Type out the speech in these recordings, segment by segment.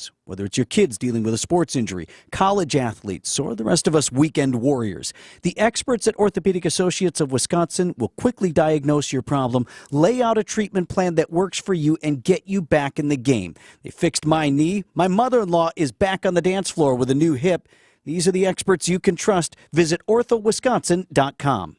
needs. Whether it's your kids dealing with a sports injury, college athletes, or the rest of us weekend warriors, the experts at Orthopedic Associates of Wisconsin will quickly diagnose your problem, lay out a treatment plan that works for you, and get you back in the game. They fixed my knee. My mother-in-law is back on the dance floor with a new hip. These are the experts you can trust. Visit orthowisconsin.com.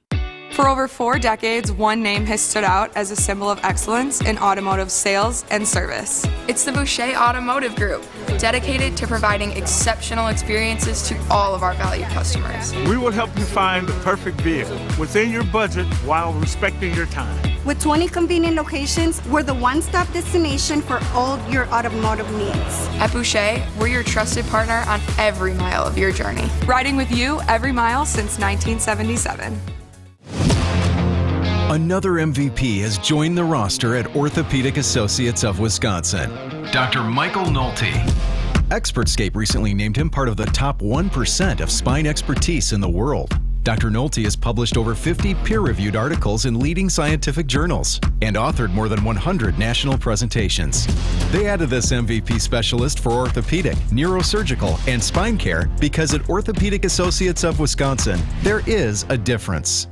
For over 4 decades, one name has stood out as a symbol of excellence in automotive sales and service. It's the Boucher Automotive Group, dedicated to providing exceptional experiences to all of our valued customers. We will help you find the perfect vehicle within your budget while respecting your time. With 20 convenient locations, we're the one-stop destination for all your automotive needs. At Boucher, we're your trusted partner on every mile of your journey. Riding with you every mile since 1977. Another MVP has joined the roster at Orthopedic Associates of Wisconsin, Dr. Michael Nolte. Expertscape recently named him part of the top 1% of spine expertise in the world. Dr. Nolte has published over 50 peer-reviewed articles in leading scientific journals and authored more than 100 national presentations. They added this MVP specialist for orthopedic, neurosurgical, and spine care because at Orthopedic Associates of Wisconsin, there is a difference.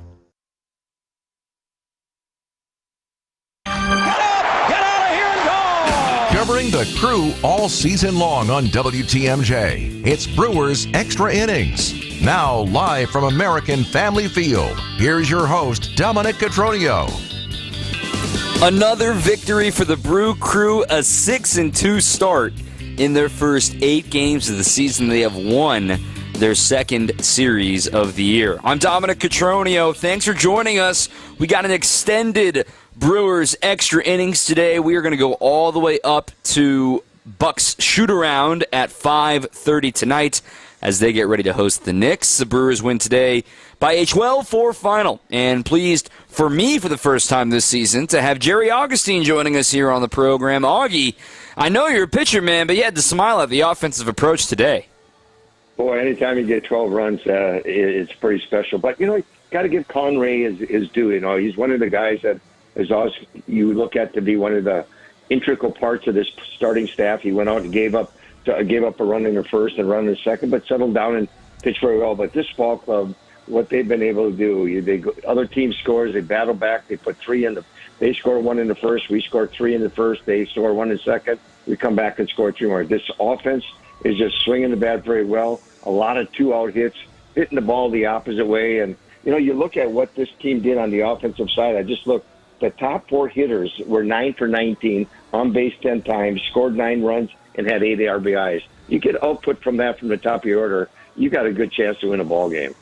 Covering the Crew all season long on WTMJ, it's Brewers Extra Innings. Now live from American Family Field, here's your host, Dominic Cotroneo. Another victory for the Brew Crew, a 6-2 start in their first 8 games of the season. They have won their second series of the year. I'm Dominic Cotroneo. Thanks for joining us. We got an extended Brewers Extra Innings today. We are going to go all the way up to Bucks shoot-around at 5:30 tonight as they get ready to host the Knicks. The Brewers win today by a 12-4 final. And pleased for me for the first time this season to have Jerry Augustine joining us here on the program. Augie, I know you're a pitcher, man, but you had to smile at the offensive approach today. Boy, anytime you get 12 runs, it's pretty special. But, got to give Conray his due. He's one of the guys that is always you look at to be one of the integral parts of this starting staff. He went out and gave up a run in the first and run in the second, but settled down and pitched very well. But this ball club, what they've been able to do, other team scores, they battle back, they put 3 in they score 1 in the first, we score 3 in the first, they score 1 in the second, we come back and score 3 more. This offense is just swinging the bat very well. A lot of 2-out hits, hitting the ball the opposite way. And, you look at what this team did on the offensive side. I just looked. The top 4 hitters were 9 for 19, on base 10 times, scored 9 runs, and had 8 RBIs. You get output from that from the top of your order, you got a good chance to win a ball game.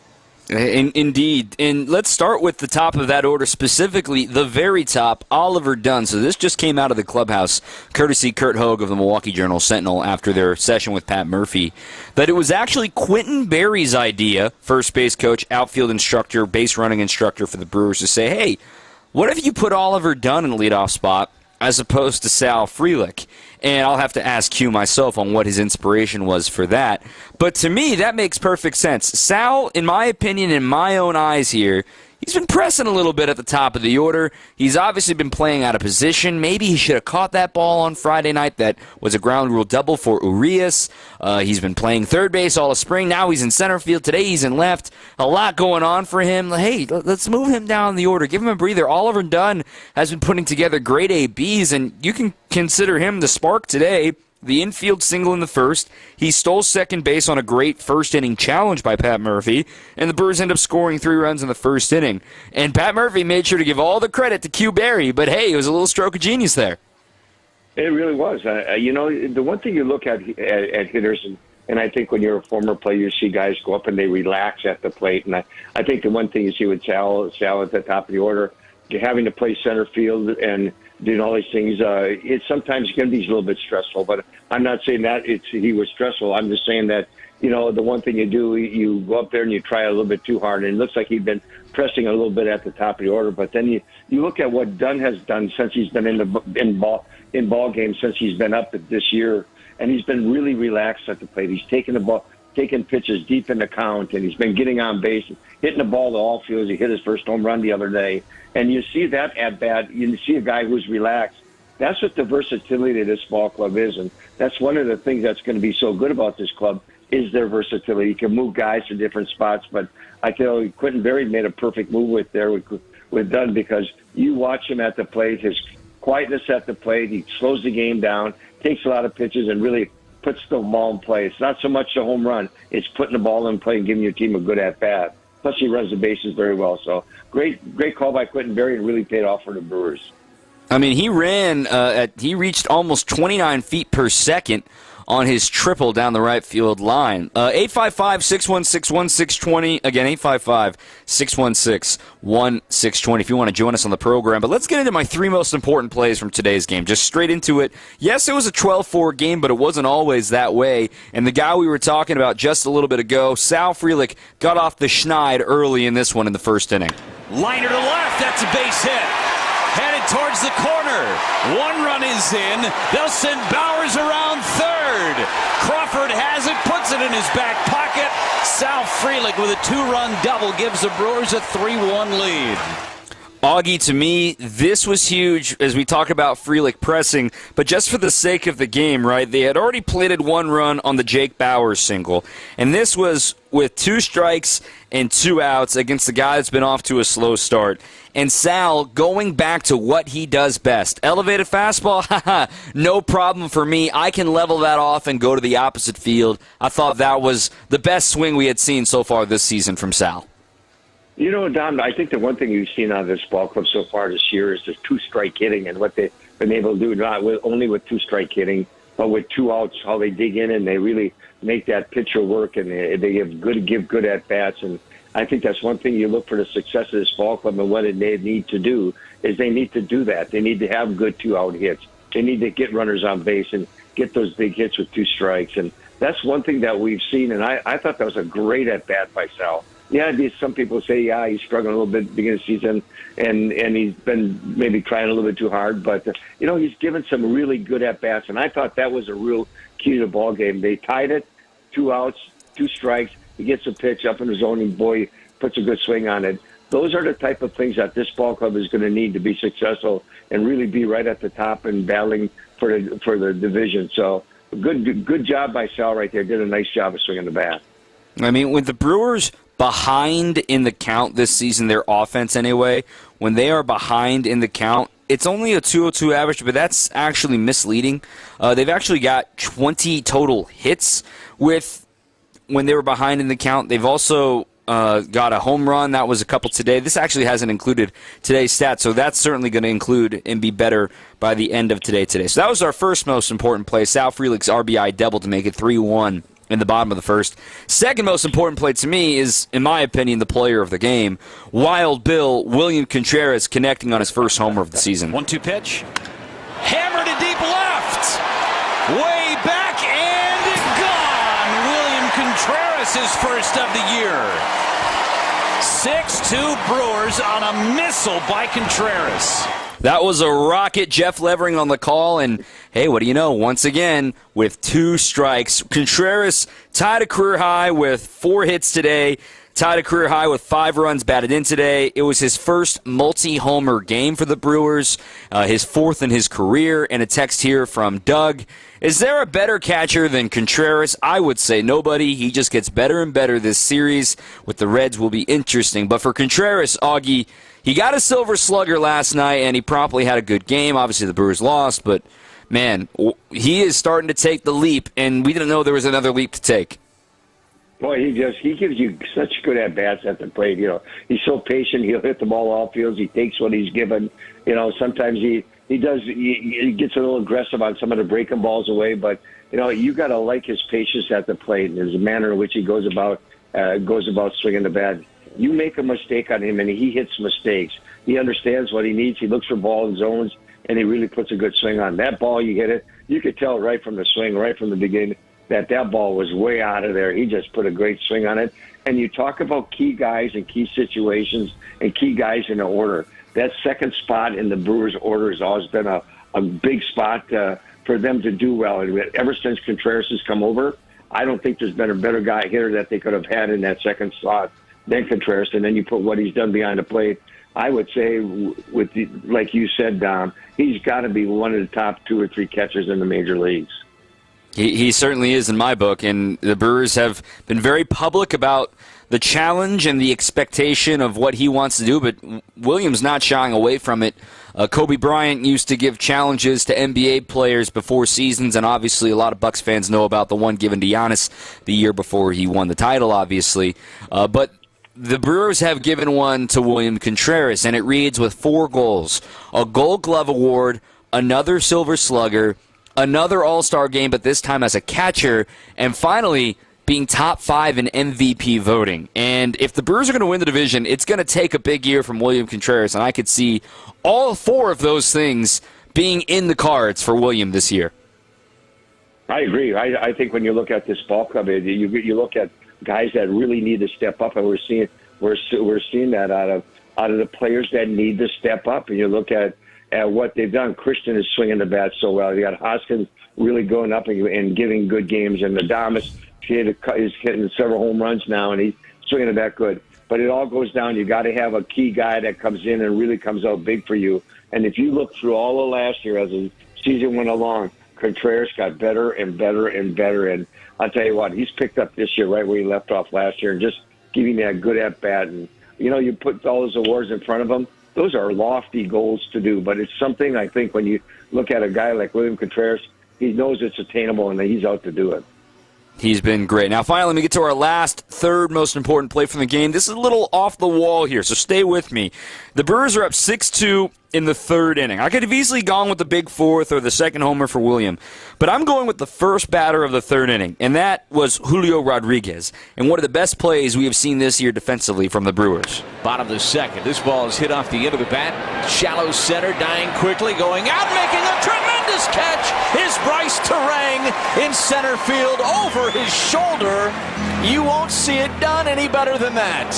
Indeed. And let's start with the top of that order, specifically the very top, Oliver Dunn. So this just came out of the clubhouse, courtesy Kurt Hogue of the Milwaukee Journal-Sentinel after their session with Pat Murphy, that it was actually Quentin Berry's idea, first base coach, outfield instructor, base running instructor for the Brewers, to say, hey, what if you put Oliver Dunn in the leadoff spot as opposed to Sal Frelick? And I'll have to ask Q myself on what his inspiration was for that. But to me, that makes perfect sense. Sal, in my opinion, in my own eyes here, he's been pressing a little bit at the top of the order. He's obviously been playing out of position. Maybe he should have caught that ball on Friday night. That was a ground rule double for Urias. He's been playing third base all of spring. Now he's in center field. Today he's in left. A lot going on for him. Hey, let's move him down the order. Give him a breather. Oliver Dunn has been putting together great ABs, and you can consider him the spark today. The infield single in the first. He stole second base on a great first-inning challenge by Pat Murphy, and the Brewers end up scoring 3 runs in the first inning. And Pat Murphy made sure to give all the credit to Q Berry, but hey, it was a little stroke of genius there. It really was. The one thing you look at hitters, and I think when you're a former player, you see guys go up and they relax at the plate. And I think the one thing you see with Sal at the top of the order, having to play center field and doing all these things, it sometimes can be a little bit stressful. But I'm not saying that he was stressful. I'm just saying that, the one thing you do, you go up there and you try a little bit too hard. And it looks like he'd been pressing a little bit at the top of the order. But then you look at what Dunn has done since he's been in ball games, since he's been up this year. And he's been really relaxed at the plate. He's taking the ball, taking pitches deep in the count, and he's been getting on base, hitting the ball to all fields. He hit his first home run the other day. And you see that at bat. You see a guy who's relaxed. That's what the versatility of this ball club is, and that's one of the things that's going to be so good about this club is their versatility. You can move guys to different spots, but I tell you, Quentin Berry made a perfect move with Dunn, because you watch him at the plate, his quietness at the plate, he slows the game down, takes a lot of pitches, and really puts the ball in play. It's not so much the home run, it's putting the ball in play and giving your team a good at-bat. Plus, he runs the bases very well. So great call by Quentin Berry, and really paid off for the Brewers. I mean, he he reached almost 29 feet per second on his triple down the right field line. 855-616-1620. Again, 855-616-1620 if you want to join us on the program. But let's get into my three most important plays from today's game. Just straight into it. Yes, it was a 12-4 game, but it wasn't always that way. And the guy we were talking about just a little bit ago, Sal Frelick, got off the schneid early in this one in the first inning. Liner to left. That's a base hit. Headed towards the corner. One run is in. They'll send Bowers around third. Crawford has it, puts it in his back pocket. Sal Frelick with a 2-run double gives the Brewers a 3-1 lead. Augie, to me, this was huge as we talk about Frelick pressing, but just for the sake of the game, right? They had already planted 1 run on the Jake Bauers single, and this was with 2 strikes and 2 outs against the guy that's been off to a slow start. And Sal going back to what he does best. Elevated fastball, no problem for me. I can level that off and go to the opposite field. I thought that was the best swing we had seen so far this season from Sal. You know, Don, I think the one thing you've seen out of this ball club so far this year is this 2-strike hitting, and what they've been able to do, not only with 2-strike hitting, but with 2 outs, how they dig in and they really make that pitcher work, and they give good at-bats. And I think that's one thing you look for the success of this ball club, and what they need to do is they need to do that. They need to have good 2-out hits. They need to get runners on base and get those big hits with 2 strikes. And that's one thing that we've seen, and I thought that was a great at-bat by Sal. Yeah, some people say, he's struggling a little bit at the beginning of the season, and he's been maybe trying a little bit too hard. But, he's given some really good at-bats, and I thought that was a real key to the ball game. They tied it, 2 outs, 2 strikes. He gets a pitch up in the zone, and boy, puts a good swing on it. Those are the type of things that this ball club is going to need to be successful and really be right at the top and battling for the division. So good job by Sal right there. Did a nice job of swinging the bat. I mean, with the Brewers behind in the count this season, their offense anyway, when they are behind in the count, it's only a 202 average, but that's actually misleading. They've actually got 20 total hits when they were behind in the count. They've also got a home run. That was a couple today. This actually hasn't included today's stats, so that's certainly going to include and be better by the end of today. So that was our first most important play. Sal Frelick's RBI double to make it 3-1. In the bottom of the first. Second most important play to me is, in my opinion, the player of the game. Wild Bill, William Contreras, connecting on his first homer of the season. 1-2 pitch. Hammer to deep left. Way back and gone. William Contreras, his first of the year. 6-2 Brewers on a missile by Contreras. That was a rocket. Jeff Levering on the call, and hey, what do you know? Once again, with 2 strikes, Contreras tied a career high with 4 hits today, tied a career high with 5 runs batted in today. It was his first multi-homer game for the Brewers, his 4th in his career, and a text here from Doug. Is there a better catcher than Contreras? I would say nobody. He just gets better and better this series. With the Reds will be interesting. But for Contreras, Augie, he got a silver slugger last night, and he promptly had a good game. Obviously, the Brewers lost, but, man, he is starting to take the leap, and we didn't know there was another leap to take. Boy, he gives you such good at-bats at the plate. He's so patient. He'll hit the ball all fields. He takes what he's given. Sometimes he gets a little aggressive on some of the breaking balls away, but, you got to like his patience at the plate and his manner in which he goes about swinging the bat. You make a mistake on him, and he hits mistakes. He understands what he needs. He looks for ball in zones, and he really puts a good swing on. That ball, you hit it. You could tell right from the swing, right from the beginning, that ball was way out of there. He just put a great swing on it. And you talk about key guys and key situations and key guys in the order. That second spot in the Brewers' order has always been a big spot for them to do well. And ever since Contreras has come over, I don't think there's been a better guy hitter that they could have had in that second slot than Contreras, and then you put what he's done behind the plate. I would say, like you said, Dom, he's got to be one of the top 2 or 3 catchers in the major leagues. He certainly is in my book, and the Brewers have been very public about the challenge and the expectation of what he wants to do, but Williams not shying away from it. Kobe Bryant used to give challenges to NBA players before seasons, and obviously a lot of Bucks fans know about the one given to Giannis the year before he won the title, obviously. But the Brewers have given one to William Contreras, and it reads with 4 goals, a Gold Glove Award, another Silver Slugger, another All-Star game, but this time as a catcher, and finally being top 5 in MVP voting. And if the Brewers are going to win the division, it's going to take a big year from William Contreras, and I could see all 4 of those things being in the cards for William this year. I agree. I think when you look at this ball club, you look at guys that really need to step up, and we're seeing that out of the players that need to step up. And you look at what they've done. Christian is swinging the bat so well. You got Hoskins really going up and giving good games, and Adames is hitting several home runs now, and he's swinging the bat good. But it all goes down. You got to have a key guy that comes in and really comes out big for you. And if you look through all of last year as the season went along, Contreras got better and better and better. And I'll tell you what, he's picked up this year right where he left off last year, and just giving that good at bat. And you put all those awards in front of him. Those are lofty goals to do, but it's something I think when you look at a guy like William Contreras, he knows it's attainable and he's out to do it. He's been great. Now, finally, let me get to our last, third most important play from the game. This is a little off the wall here, so stay with me. The Brewers are up 6-2 in the 3rd inning. I could have easily gone with the big 4th or the second homer for William, but I'm going with the first batter of the 3rd inning, and that was Julio Rodriguez, and one of the best plays we have seen this year defensively from the Brewers. Bottom of the 2nd. This ball is hit off the end of the bat. Shallow center, dying quickly, going out, making a tremendous catch. Is Bryce Terang in center field over his shoulder. You won't see it done any better than that.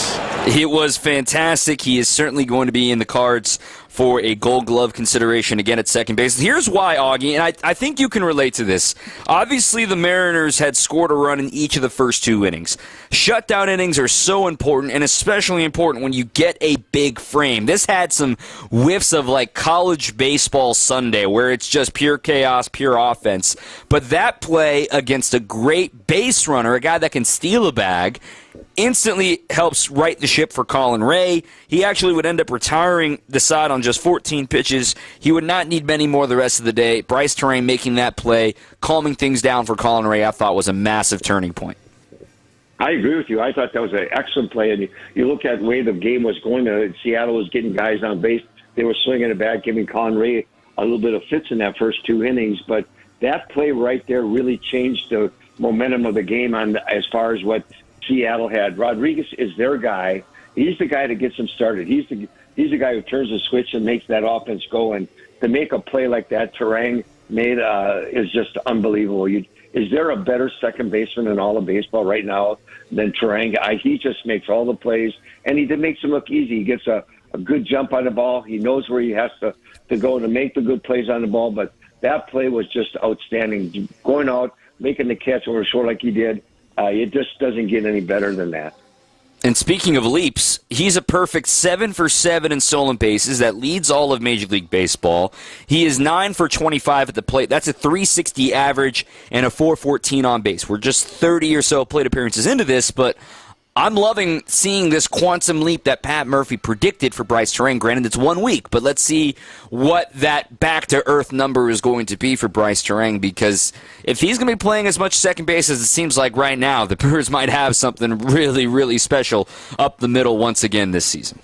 It was fantastic. He is certainly going to be in the cards for a Gold Glove consideration again at second base. Here's why, Augie, and I think you can relate to this. Obviously, the Mariners had scored a run in each of the first 2 innings. Shutdown innings are so important, and especially important when you get a big frame. This had some whiffs of like college baseball Sunday, where it's just pure chaos, pure offense. But that play against a great base runner, a guy that can steal a bag, instantly helps right the ship for Colin Ray. He actually would end up retiring the side on just 14 pitches. He would not need many more the rest of the day. Bryce Terang making that play, calming things down for Colin Ray, I thought was a massive turning point. I agree with you. I thought that was an excellent play. And you look at the way the game was going. Seattle was getting guys on base. They were swinging it back, giving Colin Ray a little bit of fits in that first 2 innings. But that play right there really changed the momentum of the game as far as what Seattle had. Rodriguez is their guy. He's the guy that gets them started. He's the guy who turns the switch and makes that offense go. And to make a play like that, Terang made is just unbelievable. Is there a better second baseman in all of baseball right now than Terang? He just makes all the plays, and he makes them look easy. He gets a good jump on the ball. He knows where he has to go to make the good plays on the ball. But that play was just outstanding. Going out, making the catch over short like he did, it just doesn't get any better than that. And speaking of leaps, he's a perfect 7 for 7 in stolen bases. That leads all of Major League Baseball. He is 9 for 25 at the plate. That's a 360 average and a 414 on base. We're just 30 or so plate appearances into this, but I'm loving seeing this quantum leap that Pat Murphy predicted for Bryce Terang. Granted, it's 1 week, but let's see what that back-to-earth number is going to be for Bryce Terang, because if he's going to be playing as much second base as it seems like right now, the Brewers might have something really, really special up the middle once again this season.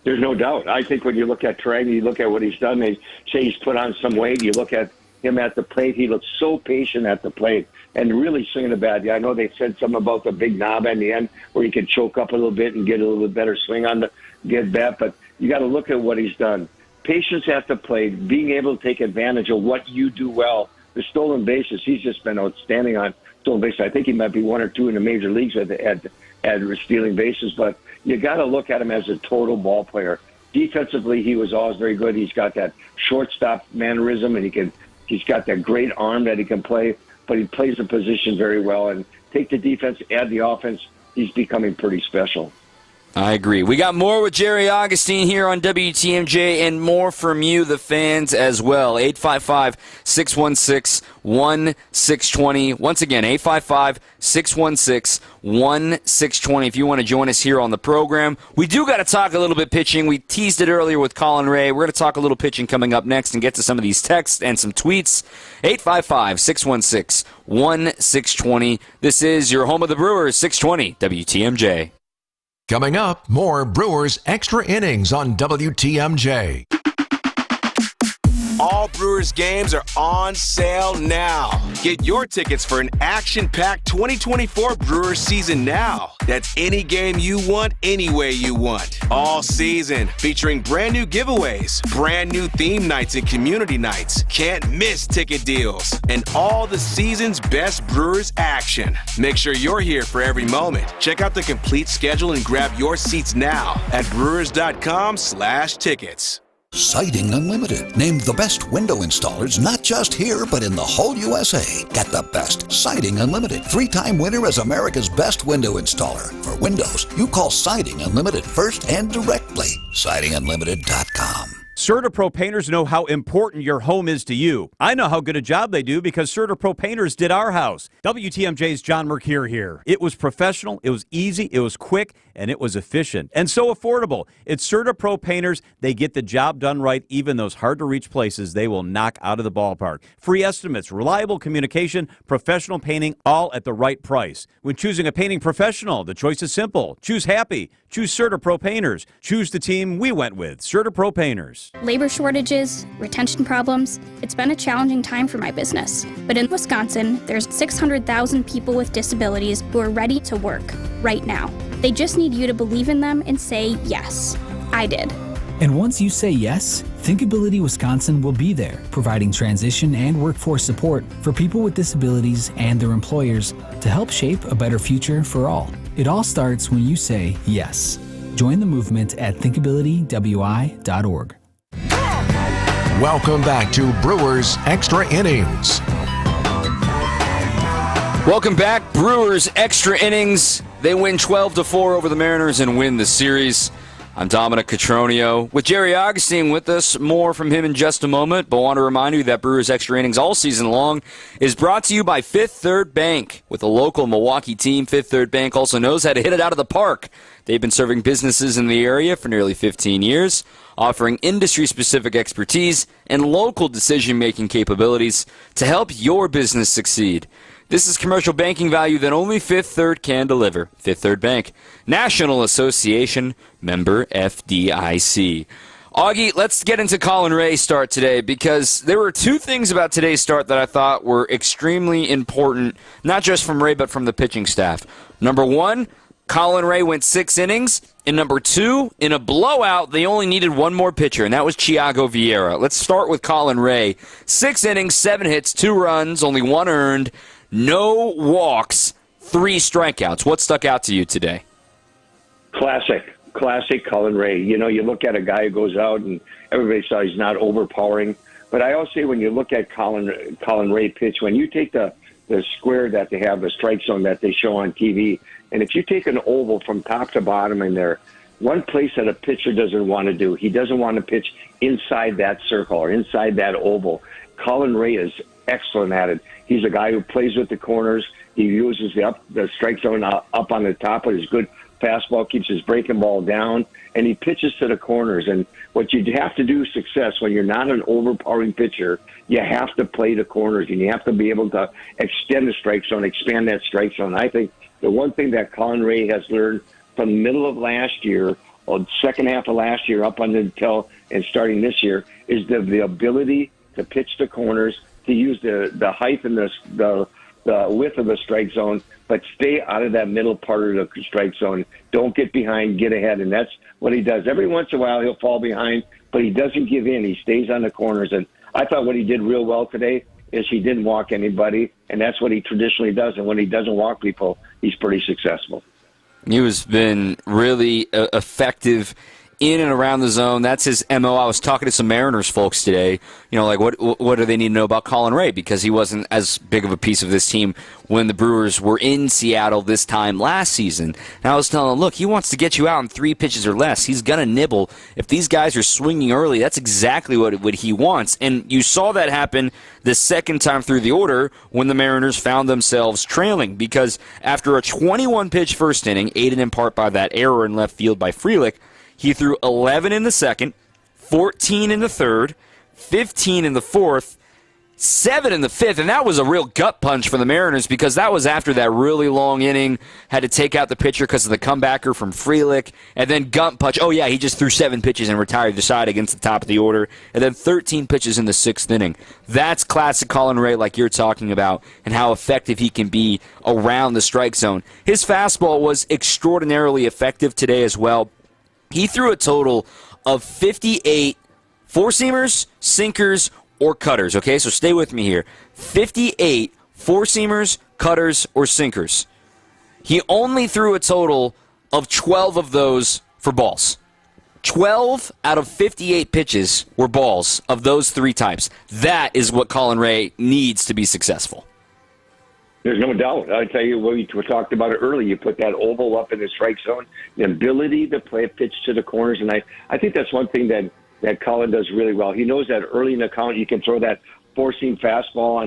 There's no doubt. I think when you look at Terang, you look at what he's done, they say he's put on some weight. You look at him at the plate, he looks so patient at the plate and really swinging the bat. I know they said something about the big knob at the end where he could choke up a little bit and get a little bit better swing on the get bat, but you got to look at what he's done. Patience at the plate, being able to take advantage of what you do well. The stolen bases, he's just been outstanding on stolen bases. I think he might be 1 or 2 in the major leagues at stealing bases, but you got to look at him as a total ball player. Defensively, he was always very good. He's got that shortstop mannerism, and he's got that great arm that he can play, but he plays the position very well. And take the defense, add the offense, he's becoming pretty special. I agree. We got more with Jerry Augustine here on WTMJ and more from you, the fans, as well. 855-616-1620. Once again, 855-616-1620 if you want to join us here on the program. We do got to talk a little bit pitching. We teased it earlier with Colin Ray. We're going to talk a little pitching coming up next and get to some of these texts and some tweets. 855-616-1620. This is your home of the Brewers, 620 WTMJ. Coming up, more Brewers Extra Innings on WTMJ. All Brewers games are on sale now. Get your tickets for an action-packed 2024 Brewers season now. That's any game you want, any way you want. All season, featuring brand new giveaways, brand new theme nights and community nights, can't miss ticket deals, and all the season's best Brewers action. Make sure you're here for every moment. Check out the complete schedule and grab your seats now at brewers.com/tickets. Siding Unlimited, named the best window installers, not just here, but in the whole USA. Get the best. Siding Unlimited, 3-time winner as America's best window installer. For windows, you call Siding Unlimited first and directly. SidingUnlimited.com. CertaPro painters know how important your home is to you. I know how good a job they do because CertaPro painters did our house. WTMJ's John Mercure here. It was professional, it was easy, it was quick, and it was efficient. And so affordable. It's CertaPro painters. They get the job done right, even those hard-to-reach places they will knock out of the ballpark. Free estimates, reliable communication, professional painting, all at the right price. When choosing a painting professional, the choice is simple. Choose happy. Choose CertaPro painters. Choose the team we went with, CertaPro painters. Labor shortages, retention problems, it's been a challenging time for my business. But in Wisconsin, there's 600,000 people with disabilities who are ready to work right now. They just need you to believe in them and say yes. I did. And once you say yes, Thinkability Wisconsin will be there, providing transition and workforce support for people with disabilities and their employers to help shape a better future for all. It all starts when you say yes. Join the movement at thinkabilitywi.org. Welcome back to Brewers Extra Innings. Welcome back, Brewers Extra Innings. They win 12-4 over the Mariners and win the series. I'm Dominic Cotroneo with Jerry Augustine with us. More from him in just a moment, but I want to remind you that Brewers Extra Innings all season long is brought to you by Fifth Third Bank. With a local Milwaukee team, Fifth Third Bank also knows how to hit it out of the park. They've been serving businesses in the area for nearly 15 years, offering industry-specific expertise and local decision-making capabilities to help your business succeed. This is commercial banking value that only Fifth Third can deliver. Fifth Third Bank, National Association, member FDIC. Augie, let's get into Colin Ray's start today because there were two things about today's start that I thought were extremely important, not just from Ray but from the pitching staff. Number one, Colin Ray went 6 innings. And number two, in a blowout, they only needed one more pitcher, and that was Thiago Vieira. Let's start with Colin Ray. 6 innings, 7 hits, 2 runs, only 1 earned. No walks, 3 strikeouts. What stuck out to you today? Classic Colin Ray. You know, you look at a guy who goes out and everybody saw he's not overpowering. But I also say when you look at Colin Ray pitch, when you take the square that they have, the strike zone that they show on TV, and if you take an oval from top to bottom in there, one place that a pitcher doesn't want to do, he doesn't want to pitch inside that circle or inside that oval. Colin Ray is excellent at it. He's a guy who plays with the corners. He uses the strike zone up on the top with his good fastball, keeps his breaking ball down, and he pitches to the corners. And what you have to do success when you're not an overpowering pitcher, you have to play the corners, and you have to be able to extend the strike zone, expand that strike zone. I think the one thing that Colin Ray has learned from the middle of last year, or the second half of last year up until and starting this year, is the ability to pitch the corners, to use the height and the width of the strike zone, but stay out of that middle part of the strike zone. Don't get behind, get ahead, and that's what he does. Every once in a while he'll fall behind, but he doesn't give in. He stays on the corners, and I thought what he did real well today is he didn't walk anybody, and that's what he traditionally does, and when he doesn't walk people, he's pretty successful. He has been really effective in and around the zone. That's his MO. I was talking to some Mariners folks today. Like what do they need to know about Colin Ray? Because he wasn't as big of a piece of this team when the Brewers were in Seattle this time last season. And I was telling him, look, he wants to get you out in 3 pitches or less. He's going to nibble. If these guys are swinging early, that's exactly what he wants. And you saw that happen the second time through the order when the Mariners found themselves trailing. Because after a 21-pitch first inning, aided in part by that error in left field by Frelick, he threw 11 in the second, 14 in the third, 15 in the fourth, 7 in the fifth, and that was a real gut punch for the Mariners because that was after that really long inning, had to take out the pitcher because of the comebacker from Frelick, and then gut punch. Oh, yeah, he just threw 7 pitches and retired the side against the top of the order, and then 13 pitches in the 6th inning. That's classic Colin Ray like you're talking about and how effective he can be around the strike zone. His fastball was extraordinarily effective today as well. He threw a total of 58 four-seamers, sinkers, or cutters. Okay, so stay with me here. 58 four-seamers, cutters, or sinkers. He only threw a total of 12 of those for balls. 12 out of 58 pitches were balls of those 3 types. That is what Colin Ray needs to be successful. There's no doubt. I tell you, we talked about it earlier. You put that oval up in the strike zone, the ability to play a pitch to the corners, and I think that's one thing that Colin does really well. He knows that early in the count you can throw that four-seam fastball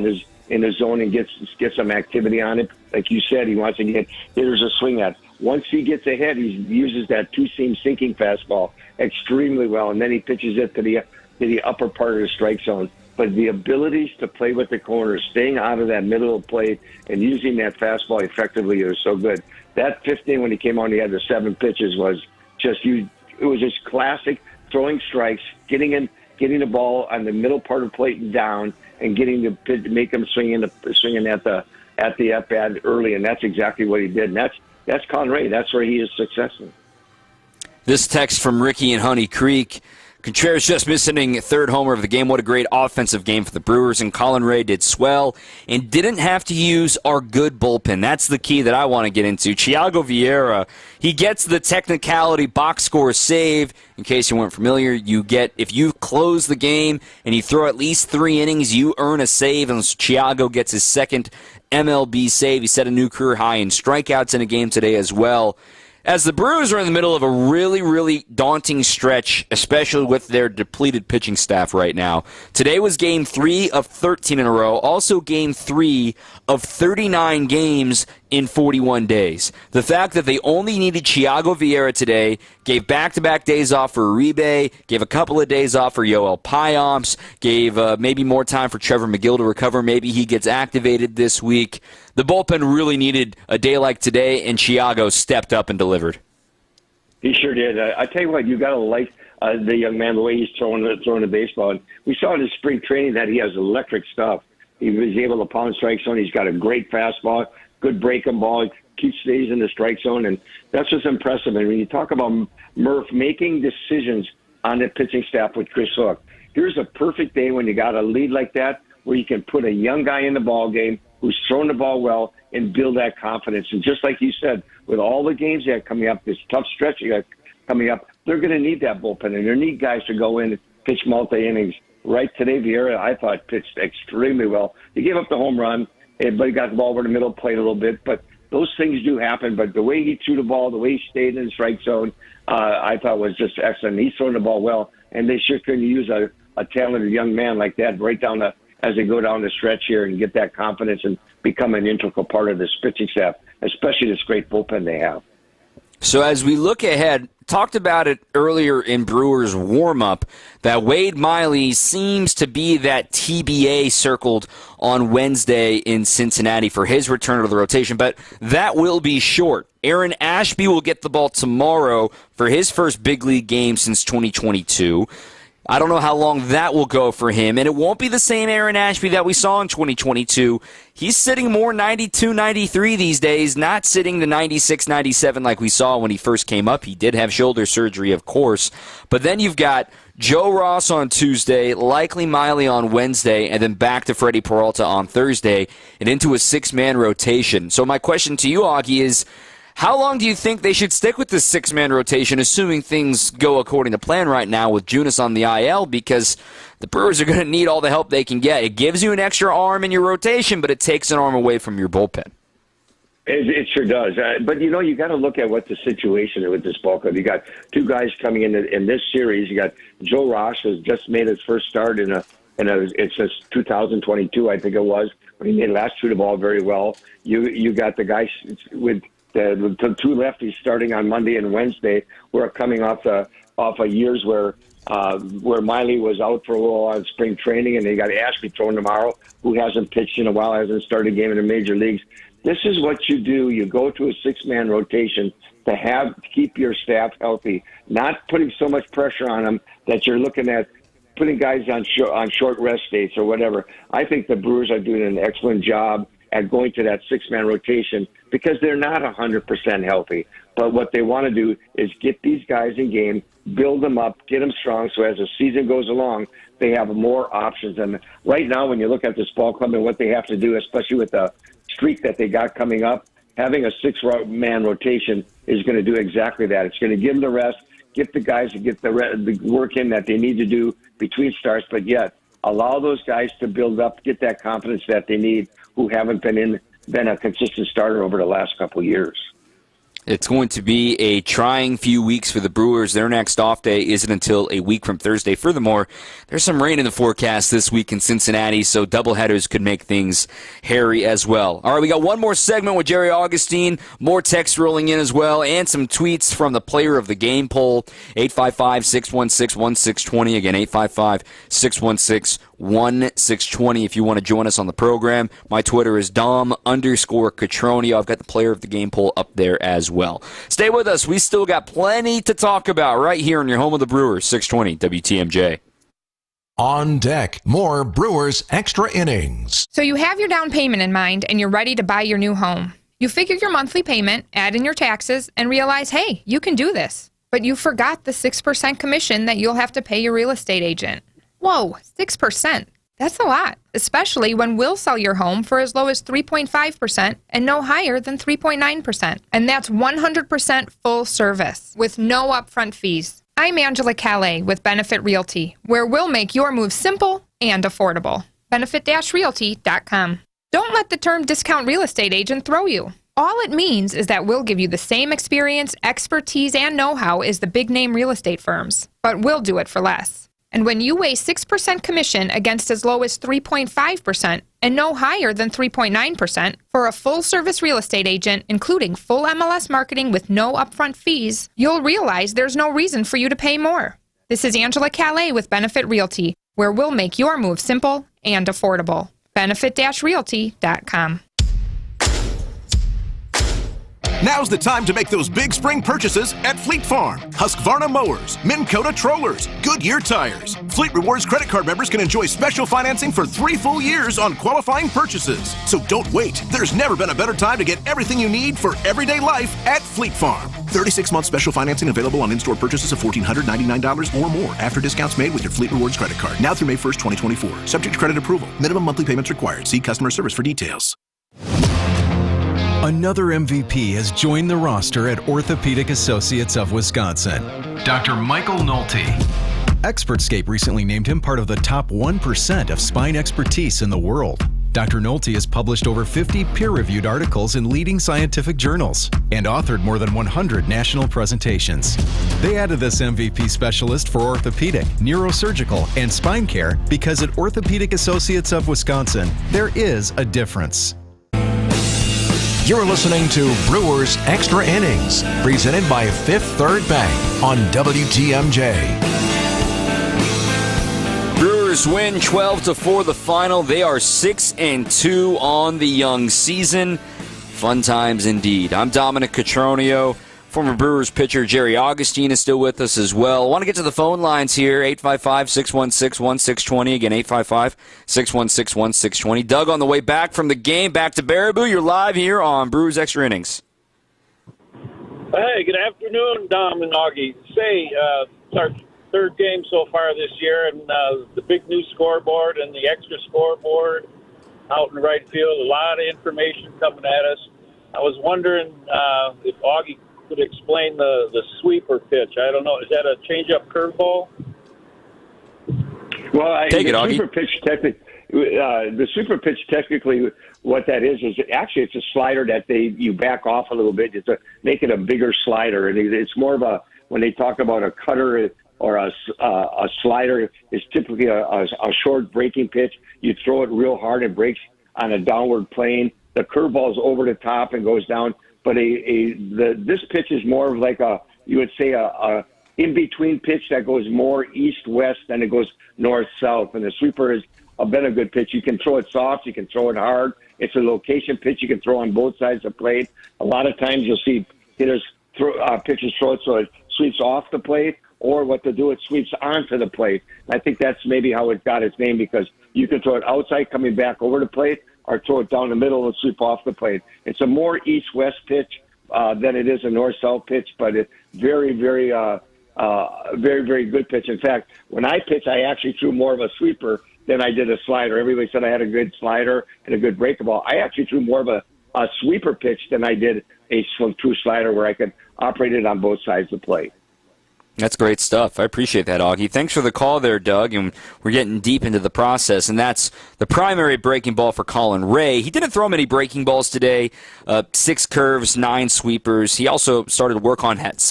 in his zone and get some activity on it. Like you said, he wants to get hitters a swing at. Once he gets ahead, he uses that two-seam sinking fastball extremely well, and then he pitches it to the upper part of the strike zone. But the abilities to play with the corners, staying out of that middle of the plate, and using that fastball effectively is so good. That 5th inning when he came on, he had the 7 pitches was just it was just classic throwing strikes, getting the ball on the middle part of the plate and down, and getting the make them swinging at the at bat early, and that's exactly what he did. And that's Colin Ray. That's where he is successful. This text from Ricky in Honey Creek. Contreras just missing 3rd homer of the game. What a great offensive game for the Brewers, and Colin Ray did swell and didn't have to use our good bullpen. That's the key that I want to get into. Thiago Vieira, he gets the technicality box score save. In case you weren't familiar, you get, if you close the game and you throw at least 3 innings, you earn a save, and Thiago gets his 2nd MLB save. He set a new career high in strikeouts in a game today as well. As the Brewers are in the middle of a really, really daunting stretch, especially with their depleted pitching staff right now. Today was Game 3 of 13 in a row, also Game 3 of 39 games in 41 days. The fact that they only needed Thiago Vieira today, gave back-to-back days off for Uribe, gave a couple of days off for Yoel Payamps, gave maybe more time for Trevor McGill to recover. Maybe he gets activated this week. The bullpen really needed a day like today, and Thiago stepped up and delivered. He sure did. I tell you what, you got to like the young man, the way he's throwing the baseball. And we saw in his spring training that he has electric stuff. He was able to pound strike zone. He's got a great fastball, good breaking ball. He stays in the strike zone, and that's what's impressive. And when you talk about Murph making decisions on the pitching staff with Chris Hook, here's a perfect day when you got a lead like that where you can put a young guy in the ball game who's thrown the ball well and build that confidence. And just like you said, with all the games they have coming up, this tough stretch you got coming up, they're going to need that bullpen, and they need guys to go in and pitch multi-innings. Right today, Vieira, I thought, pitched extremely well. He gave up the home run, but he got the ball over the middle plate a little bit. But those things do happen. But the way he threw the ball, the way he stayed in the strike zone, I thought was just excellent. He's throwing the ball well, and they sure couldn't use a talented young man like that right down as they go down the stretch here and get that confidence and become an integral part of this pitching staff, especially this great bullpen they have. So as we look ahead, talked about it earlier in Brewers warm-up, that Wade Miley seems to be that TBA circled on Wednesday in Cincinnati for his return to the rotation, but that will be short. Aaron Ashby will get the ball tomorrow for his first big league game since 2022. I don't know how long that will go for him, and it won't be the same Aaron Ashby that we saw in 2022. He's sitting more 92, 93 these days, not sitting the 96, 97 like we saw when he first came up. He did have shoulder surgery, of course. But then you've got Joe Ross on Tuesday, likely Miley on Wednesday, and then back to Freddie Peralta on Thursday, and into a 6-man rotation. So my question to you, Augie, is How long do you think they should stick with this 6-man rotation, assuming things go according to plan right now with Junis on the IL? Because the Brewers are going to need all the help they can get. It gives you an extra arm in your rotation, but it takes an arm away from your bullpen. It sure does. But, you got to look at what the situation is with this ball club. You got two guys coming in this series. You got Joe Ross, who's just made his first start it's just 2022, I think it was, but he made last shoot the ball very well. You got the guys with the two lefties starting on Monday and Wednesday. We're coming off a years where Miley was out for a little on spring training, and they got Ashby throwing tomorrow, who hasn't pitched in a while, hasn't started a game in the major leagues. This is what you do. You go to a 6-man rotation to keep your staff healthy, not putting so much pressure on them that you're looking at putting guys on short rest dates or whatever. I think the Brewers are doing an excellent job at going to that 6-man rotation because they're not 100% healthy. But what they want to do is get these guys in game, build them up, get them strong, so as the season goes along, they have more options. And right now, when you look at this ball club and what they have to do, especially with the streak that they got coming up, having a 6-man rotation is going to do exactly that. It's going to give them the rest, get the guys to get the work in that they need to do between starts, but yet allow those guys to build up, get that confidence that they need, who haven't been a consistent starter over the last couple of years. It's going to be a trying few weeks for the Brewers. Their next off day isn't until a week from Thursday. Furthermore, there's some rain in the forecast this week in Cincinnati, so doubleheaders could make things hairy as well. All right, we got one more segment with Jerry Augustine, more text rolling in as well, and some tweets from the Player of the Game poll. 855-616-1620. Again, 855-616-1620 if you want to join us on the program. My Twitter is Dom_Catronio. I've got the Player of the Game poll up there as well. Stay with us. We still got plenty to talk about right here in your home of the Brewers, 620 WTMJ. On deck, more Brewers Extra Innings. So you have your down payment in mind and you're ready to buy your new home. You figure your monthly payment, add in your taxes, and realize, hey, you can do this. But you forgot the 6% commission that you'll have to pay your real estate agent. Whoa, 6%. That's a lot, especially when we'll sell your home for as low as 3.5% and no higher than 3.9%. And that's 100% full service with no upfront fees. I'm Angela Calais with Benefit Realty, where we'll make your move simple and affordable. Benefit-realty.com. Don't let the term discount real estate agent throw you. All it means is that we'll give you the same experience, expertise, and know-how as the big-name real estate firms, but we'll do it for less. And when you weigh 6% commission against as low as 3.5% and no higher than 3.9% for a full-service real estate agent, including full MLS marketing with no upfront fees, you'll realize there's no reason for you to pay more. This is Angela Calais with Benefit Realty, where we'll make your move simple and affordable. Benefit-realty.com. Now's the time to make those big spring purchases at Fleet Farm. Husqvarna mowers, Minn Kota trollers, Goodyear tires. Fleet Rewards credit card members can enjoy special financing for 3 full years on qualifying purchases. So don't wait. There's never been a better time to get everything you need for everyday life at Fleet Farm. 36-month special financing available on in-store purchases of $1,499 or more after discounts made with your Fleet Rewards credit card. Now through May 1st, 2024. Subject to credit approval. Minimum monthly payments required. See customer service for details. Another MVP has joined the roster at Orthopedic Associates of Wisconsin. Dr. Michael Nolte. Expertscape recently named him part of the top 1% of spine expertise in the world. Dr. Nolte has published over 50 peer-reviewed articles in leading scientific journals and authored more than 100 national presentations. They added this MVP specialist for orthopedic, neurosurgical, and spine care because at Orthopedic Associates of Wisconsin, there is a difference. You're listening to Brewers Extra Innings, presented by Fifth Third Bank on WTMJ. Brewers win 12-4 the final. They are 6-2 on the young season. Fun times indeed. I'm Dominic Catronio. Former Brewers pitcher Jerry Augustine is still with us as well. I want to get to the phone lines here, 855-616-1620. Again, 855-616-1620. Doug on the way back from the game, back to Baraboo. You're live here on Brewers Extra Innings. Hey, good afternoon, Dom and Augie. Say, it's our third game so far this year, and the big new scoreboard and the extra scoreboard out in right field, a lot of information coming at us. I was wondering if Augie could explain the sweeper pitch. I don't know. Is that a change-up curveball? Well, Take it, the Augie. sweeper pitch technically, what that is actually it's a slider that you back off a little bit. Make it a bigger slider, and it's more of a, when they talk about a cutter or a slider, is typically a short breaking pitch. You throw it real hard, it breaks on a downward plane. The curveball is over the top and goes down. But this pitch is more of like a in-between pitch that goes more east-west than it goes north-south. And the sweeper has been a good pitch. You can throw it soft. You can throw it hard. It's a location pitch you can throw on both sides of the plate. A lot of times you'll see hitters pitchers throw it so it sweeps off the plate, or what they'll do, it sweeps onto the plate. And I think that's maybe how it got its name, because you can throw it outside coming back over the plate, or throw it down the middle and sweep off the plate. It's a more east-west pitch than it is a north-south pitch, but it's very, very, very good pitch. In fact, when I pitched, I actually threw more of a sweeper than I did a slider. Everybody said I had a good slider and a good breaking ball. I actually threw more of a sweeper pitch than I did a true slider, where I could operate it on both sides of the plate. That's great stuff. I appreciate that, Augie. Thanks for the call there, Doug. And we're getting deep into the process, and that's the primary breaking ball for Colin Ray. He didn't throw many breaking balls today. 6 curves, 9 sweepers. He also started to work on that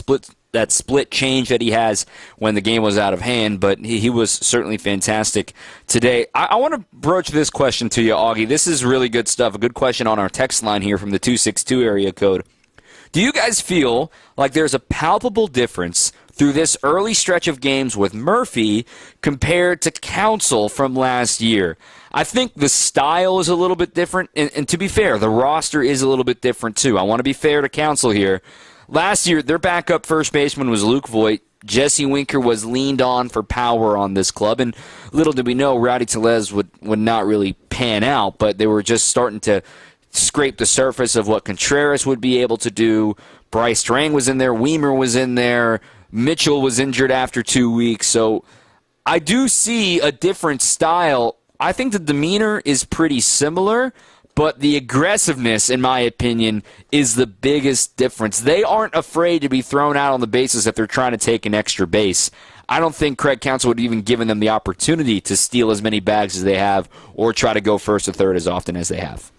split change that he has when the game was out of hand, but he was certainly fantastic today. I want to broach this question to you, Augie. This is really good stuff. A good question on our text line here from the 262 area code. Do you guys feel like there's a palpable difference through this early stretch of games with Murphy compared to Counsell from last year? I think the style is a little bit different, and to be fair, the roster is a little bit different too. I want to be fair to Counsell here. Last year, their backup first baseman was Luke Voigt. Jesse Winker was leaned on for power on this club, and little did we know Rowdy Tellez would not really pan out, but they were just starting to scrape the surface of what Contreras would be able to do. Bryce Strang was in there. Weimer was in there. Mitchell was injured after 2 weeks. So I do see a different style. I think the demeanor is pretty similar, but the aggressiveness, in my opinion, is the biggest difference. They aren't afraid to be thrown out on the bases if they're trying to take an extra base. I don't think Craig Counsell would even given them the opportunity to steal as many bags as they have or try to go first or third as often as they have.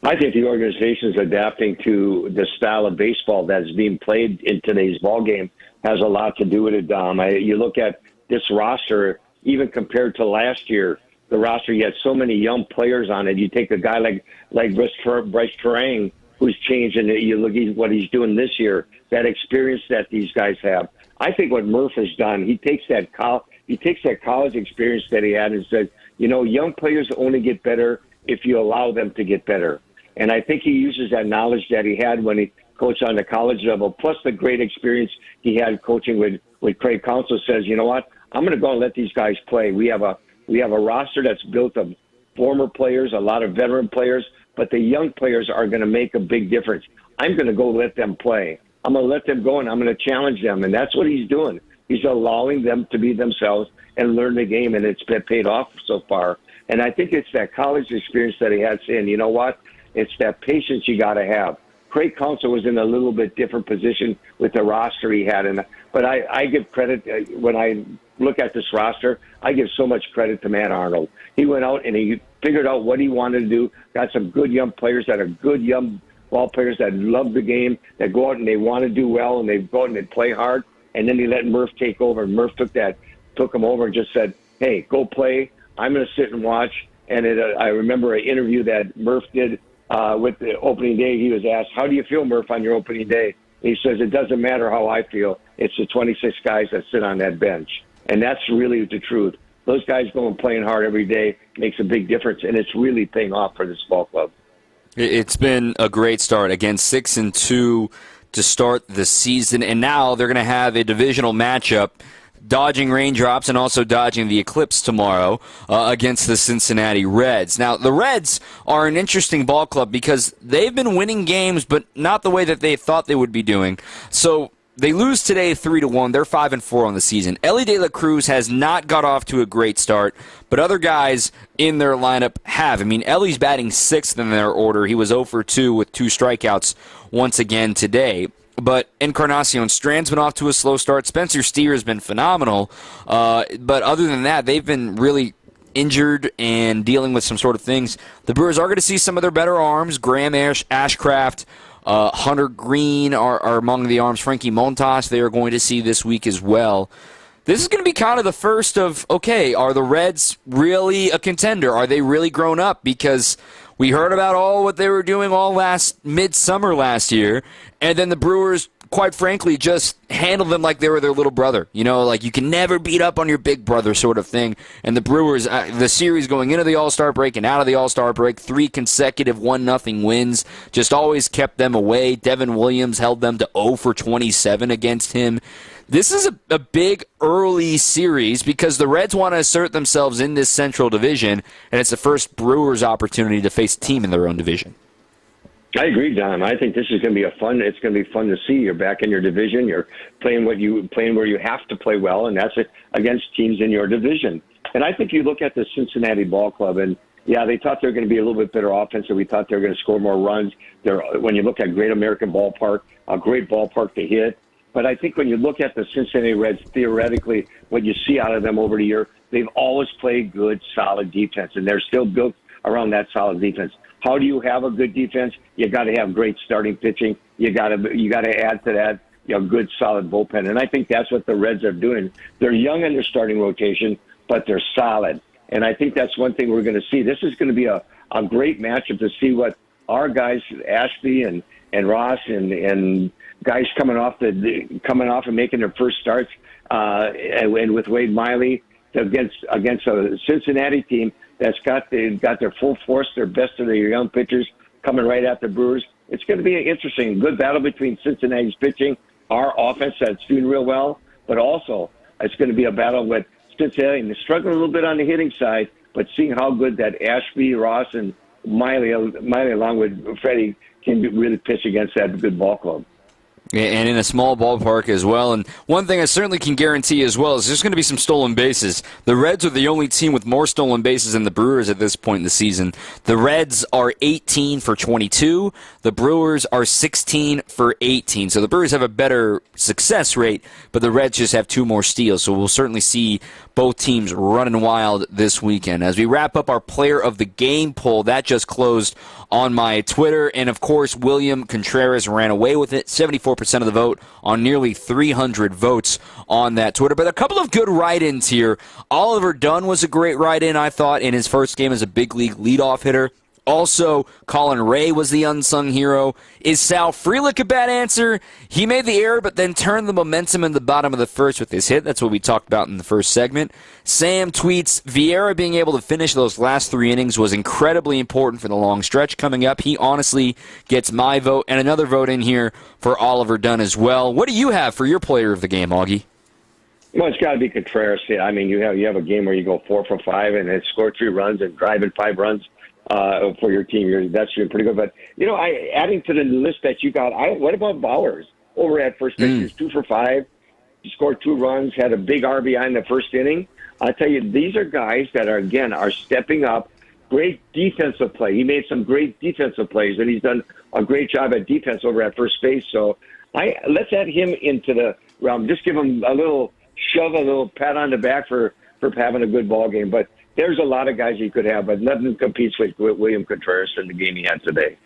I think the organization is adapting to the style of baseball that's being played in today's ball game. Has a lot to do with it, Dom. You look at this roster, even compared to last year, the roster, you had so many young players on it. You take a guy like Bryce Terang, who's changed, and you look at what he's doing this year, that experience that these guys have. I think what Murph has done, he takes that college experience that he had and says, young players only get better if you allow them to get better. And I think he uses that knowledge that he had when he coached on the college level, plus the great experience he had coaching with Craig Counsell, says, you know what, I'm going to go and let these guys play. We have a roster that's built of former players, a lot of veteran players, but the young players are going to make a big difference. I'm going to go let them play. I'm going to let them go, and I'm going to challenge them. And that's what he's doing. He's allowing them to be themselves and learn the game, and it's been paid off so far. And I think it's that college experience that he had saying, you know what, it's that patience you got to have. Craig Counsell was in a little bit different position with the roster he had. But I give credit, when I look at this roster, I give so much credit to Matt Arnold. He went out and he figured out what he wanted to do, got some good young players that are good young ball players that love the game, that go out and they want to do well, and they go out and they play hard. And then he let Murph take over. And Murph took him over and just said, hey, go play. I'm going to sit and watch. And I remember an interview that Murph did with the opening day. He was asked, how do you feel, Murph, on your opening day? He says, it doesn't matter how I feel. It's the 26 guys that sit on that bench. And that's really the truth. Those guys going playing hard every day makes a big difference, and it's really paying off for this ball club. It's been a great start. Again, 6-2 to start the season, and now they're going to have a divisional matchup, dodging raindrops and also dodging the eclipse tomorrow against the Cincinnati Reds. Now, the Reds are an interesting ball club because they've been winning games, but not the way that they thought they would be doing. So they lose today 3-1. They're 5-4 on the season. Elly De La Cruz has not got off to a great start, but other guys in their lineup have. I mean, Ellie's batting 6th in their order. He was 0 for 2 with 2 strikeouts once again today. But Encarnacion Strand's been off to a slow start. Spencer Steer has been phenomenal. But other than that, they've been really injured and dealing with some sort of things. The Brewers are going to see some of their better arms. Graham Ashcraft, Hunter Green are among the arms. Frankie Montas they are going to see this week as well. This is going to be kind of the first of, okay, are the Reds really a contender? Are they really grown up? Because we heard about all what they were doing all midsummer last year, and then the Brewers, quite frankly, just handled them like they were their little brother. You know, like you can never beat up on your big brother sort of thing. And the Brewers, the series going into the All-Star break and out of the All-Star break, 3 consecutive 1-0 wins, just always kept them away. Devin Williams held them to 0 for 27 against him. This is a big early series because the Reds want to assert themselves in this Central Division, and it's the first Brewers opportunity to face a team in their own division. I agree, Don. I think this is going to be it's going to be fun to see. You're back in your division. You're playing where you have to play well, and that's against teams in your division. And I think you look at the Cincinnati Ball Club, and yeah, they thought they were going to be a little bit better offensive. We thought they were going to score more runs. When you look at Great American Ballpark, a great ballpark to hit. But I think when you look at the Cincinnati Reds, theoretically, what you see out of them over the year, they've always played good, solid defense, and they're still built around that solid defense. How do you have a good defense? You got to have great starting pitching. You got to add to that, good solid bullpen, and I think that's what the Reds are doing. They're young in their starting rotation, but they're solid, and I think that's one thing we're going to see. This is going to be a great matchup to see what our guys, Ashby and Ross and guys coming off and making their first starts, and with Wade Miley against a Cincinnati team that's got their full force, their best of their young pitchers coming right at the Brewers. It's going to be an interesting, good battle between Cincinnati's pitching, our offense that's doing real well, but also it's going to be a battle with Cincinnati and they're struggling a little bit on the hitting side, but seeing how good that Ashby, Ross, and Miley along with Freddie can really pitch against that good ball club. And in a small ballpark as well. And one thing I certainly can guarantee as well is there's going to be some stolen bases. The Reds are the only team with more stolen bases than the Brewers at this point in the season. The Reds are 18 for 22. The Brewers are 16 for 18. So the Brewers have a better success rate, but the Reds just have 2 more steals. So we'll certainly see both teams running wild this weekend. As we wrap up our Player of the Game poll, that just closed on my Twitter. And, of course, William Contreras ran away with it. 74% of the vote on nearly 300 votes on that Twitter. But a couple of good write-ins here. Oliver Dunn was a great write-in, I thought, in his first game as a big league leadoff hitter. Also, Colin Ray was the unsung hero. Is Sal Frelick a bad answer? He made the error, but then turned the momentum in the bottom of the first with his hit. That's what we talked about in the first segment. Sam tweets, Vieira being able to finish those last 3 innings was incredibly important for the long stretch coming up. He honestly gets my vote, and another vote in here for Oliver Dunn as well. What do you have for your player of the game, Augie? Well, it's got to be Contreras. I mean, you have a game where you go 4 for 5 and then score 3 runs and drive in 5 runs. For your team, that's pretty good. But adding to the list that you got, what about Bowers over at first base? He's 2 for 5. He scored 2 runs, had a big RBI in the first inning. I tell you, these are guys that are stepping up. Great defensive play. He made some great defensive plays, and he's done a great job at defense over at first base. So let's add him into the realm. Just give him a little shove, a little pat on the back for having a good ball game. But there's a lot of guys you could have, but nothing competes with William Contreras in the game he had today.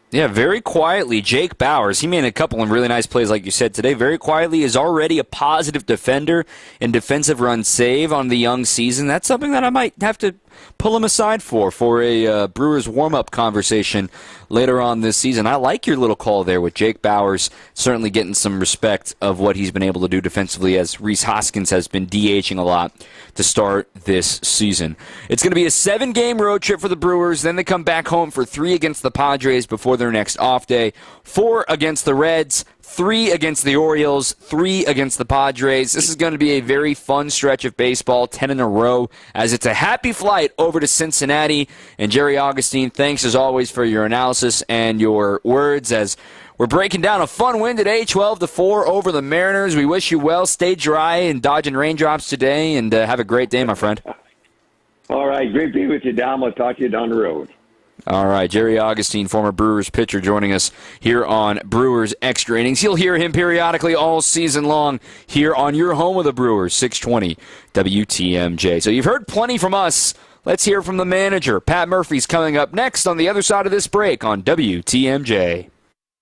Yeah, very quietly, Jake Bauers, he made a couple of really nice plays, like you said today. Very quietly is already a positive defender and defensive run save on the young season. That's something that I might have to pull him aside for a Brewers warm-up conversation later on this season. I like your little call there with Jake Bauers certainly getting some respect of what he's been able to do defensively as Rhys Hoskins has been DHing a lot to start this season. It's going to be a 7-game road trip for the Brewers. Then they come back home for 3 against the Padres before their next off day, 4 against the Reds, 3 against the Orioles, 3 against the Padres. This is going to be a very fun stretch of baseball, 10 in a row, as it's a happy flight over to Cincinnati. And Jerry Augustine, thanks as always for your analysis and your words as we're breaking down a fun win today, 12-4 over the Mariners. We wish you well. Stay dry and dodging raindrops today, and have a great day, my friend. All right, great being with you, Dom. I'll talk to you down the road. All right, Jerry Augustine, former Brewers pitcher, joining us here on Brewers Extra Innings. You'll hear him periodically all season long here on your home of the Brewers, 620 WTMJ. So you've heard plenty from us. Let's hear from the manager. Pat Murphy's coming up next on the other side of this break on WTMJ.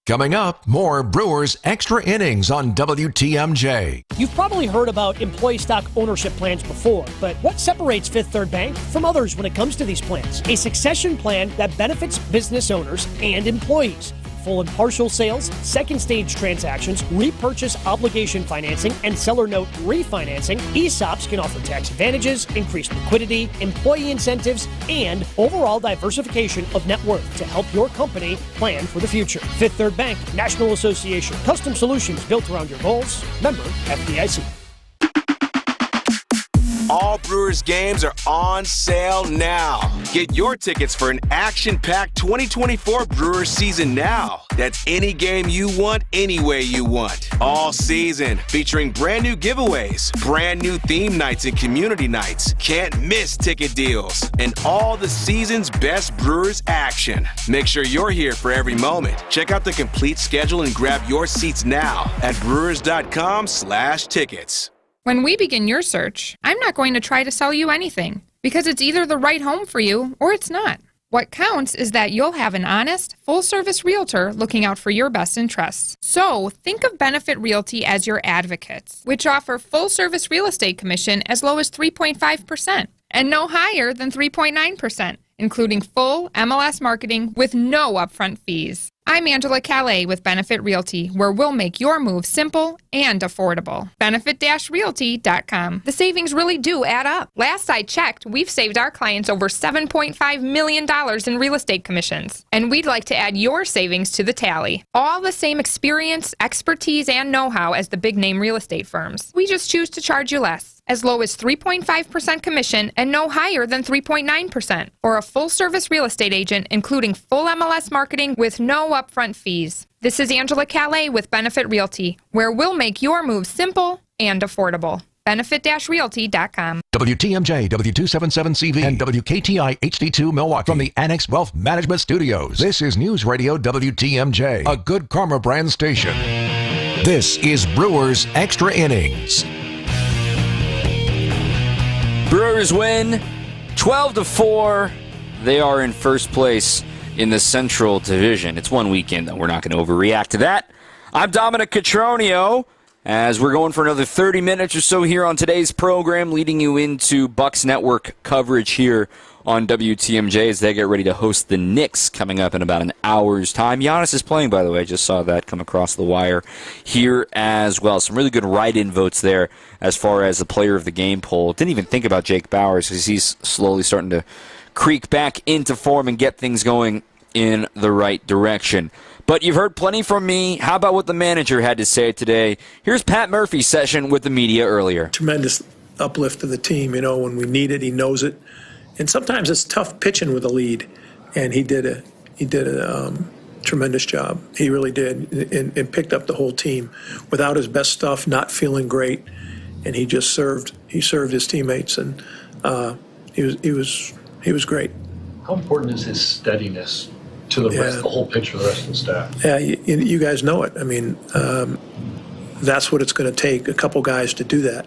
Coming up, more Brewers Extra Innings on WTMJ. You've probably heard about employee stock ownership plans before, but what separates Fifth Third Bank from others when it comes to these plans? A succession plan that benefits business owners and employees. Full and partial sales, second stage transactions, repurchase obligation financing, and seller note refinancing, ESOPs can offer tax advantages, increased liquidity, employee incentives, and overall diversification of net worth to help your company plan for the future. Fifth Third Bank, National Association. Custom solutions built around your goals. Member FDIC. All Brewers games are on sale now. Get your tickets for an action-packed 2024 Brewers season now. That's any game you want, any way you want. All season, featuring brand new giveaways, brand new theme nights and community nights. Can't miss ticket deals, and all the season's best Brewers action. Make sure you're here for every moment. Check out the complete schedule and grab your seats now at brewers.com/tickets. When we begin your search, I'm not going to try to sell you anything, because it's either the right home for you or it's not. What counts is that you'll have an honest, full-service realtor looking out for your best interests. So think of Benefit Realty as your advocates, which offer full-service real estate commission as low as 3.5% and no higher than 3.9%, including full MLS marketing with no upfront fees. I'm Angela Calais with Benefit Realty, where we'll make your move simple and affordable. Benefit-realty.com. The savings really do add up. Last I checked, we've saved our clients over $7.5 million in real estate commissions. And we'd like to add your savings to the tally. All the same experience, expertise, and know-how as the big-name real estate firms. We just choose to charge you less, as low as 3.5% commission and no higher than 3.9%, or a full-service real estate agent, including full MLS marketing with no upfront fees. This is Angela Calais with Benefit Realty, where we'll make your move simple and affordable. Benefit-realty.com. WTMJ, W277CV, and WKTI HD2 Milwaukee from the Annex Wealth Management Studios. This is News Radio WTMJ, a Good Karma brand station. This is Brewers Extra Innings. Brewers win 12-4. They are in first place in the Central Division. It's one weekend, though. We're not going to overreact to that. I'm Dominic Cotroneo, as we're going for another 30 minutes or so here on today's program, leading you into Bucks Network coverage here on WTMJ as they get ready to host the Knicks coming up in about an hour's time. Giannis is playing, by the way. I just saw that come across the wire here as well. Some really good write-in votes there as far as the player of the game poll. Didn't even think about Jake Bowers because he's slowly starting to creak back into form and get things going in the right direction. But you've heard plenty from me. How about what the manager had to say today? Here's Pat Murphy's session with the media earlier. Tremendous uplift to the team. You know, when we need it, he knows it. And sometimes it's tough pitching with a lead, and he did a tremendous job. He really did, and picked up the whole team without his best stuff, not feeling great, and he just served. He served his teammates, and he was great. How important is his steadiness to the rest, the whole picture, the rest of the staff? Yeah, you guys know it. I mean, that's what it's going to take. A couple guys to do that,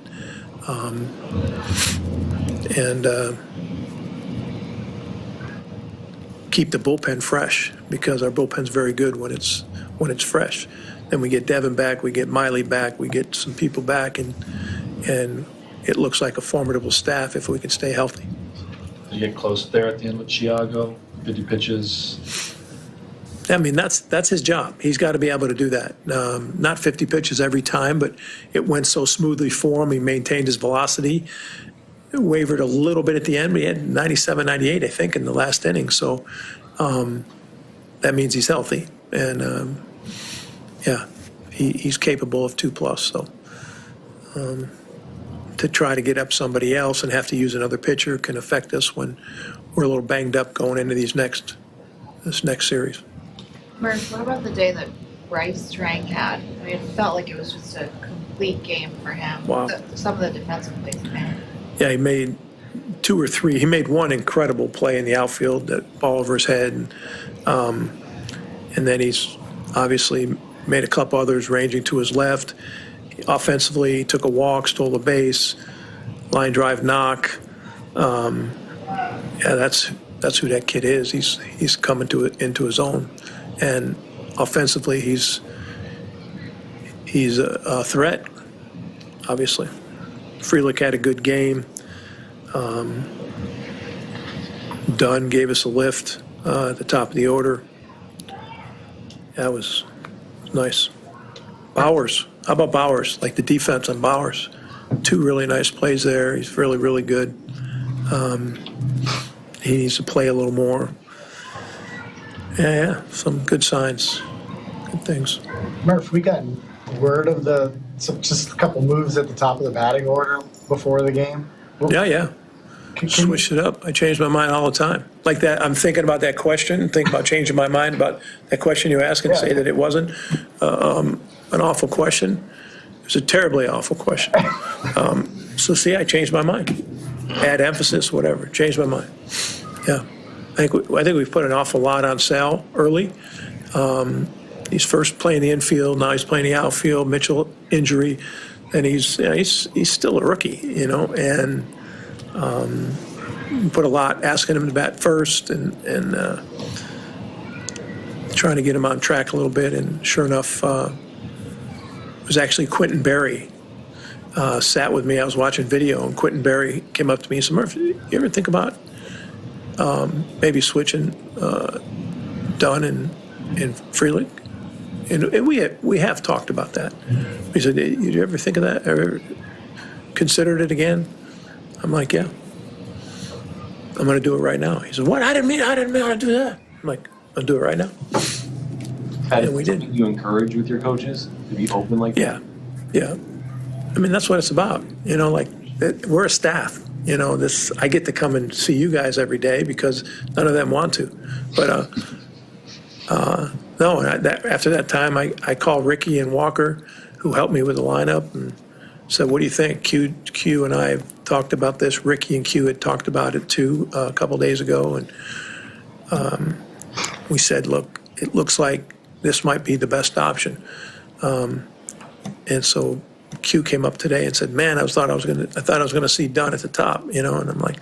and keep the bullpen fresh, because our bullpen's very good when it's fresh. Then we get Devin back, we get Miley back, we get some people back, and it looks like a formidable staff if we can stay healthy. You get close there at the end with Chiago, 50 pitches. I mean, that's his job. He's got to be able to do that. Not 50 pitches every time, but it went so smoothly for him. He maintained his velocity. It wavered a little bit at the end, but he had 97, 98, I think, in the last inning. So that means he's healthy. And, he's capable of 2+. So to try to get up somebody else and have to use another pitcher can affect us when we're a little banged up going into this next series. Murph, what about the day that Bryce Strang had? I mean, it felt like it was just a complete game for him. Wow. Some of the defensive plays he made. Yeah, he made 2 or 3. He made one incredible play in the outfield, that ball over his head, and then he's obviously made a couple others ranging to his left. Offensively, he took a walk, stole a base, line drive knock. Yeah, that's who that kid is. He's coming into his own, and offensively, he's a threat. Obviously, Frelick had a good game. Dunn gave us a lift at the top of the order. That was nice. Bowers, how about Bowers? Like the defense on Bowers. 2 really nice plays there. He's really, really good. He needs to play a little more. Yeah, some good signs, good things. Murph, we got word of just a couple moves at the top of the batting order before the game. Yeah. Switched it up. I change my mind all the time. Like that, I'm thinking about that question and think about changing my mind about that question you asked and say that it wasn't an awful question. It was a terribly awful question. So see, I changed my mind. Add emphasis, whatever. Changed my mind. Yeah. I think we've put an awful lot on Sal early. He's first playing the infield. Now he's playing the outfield. Mitchell injury. And he's still a rookie, and put a lot asking him to bat first and trying to get him on track a little bit. And sure enough, it was actually Quentin Berry sat with me. I was watching video, and Quentin Berry came up to me and said, "Murph, you ever think about maybe switching Dunn and Frelick?" And we have talked about that. He said, "Did you ever think of that? Ever considered it again?" I'm like, "Yeah, I'm going to do it right now." He said, "What? I didn't mean to do that." I'm like, "I'll do it right now." And we did. You encourage with your coaches to be open like that? Yeah. I mean, that's what it's about. We're a staff. I get to come and see you guys every day because none of them want to. But no, after that time, I called Ricky and Walker, who helped me with the lineup, and said, "What do you think?" Q and I have talked about this. Ricky and Q had talked about it too a couple days ago, and we said, "Look, it looks like this might be the best option." And so Q came up today and said, "Man, I thought I was gonna see Dunn at the top, And I'm like,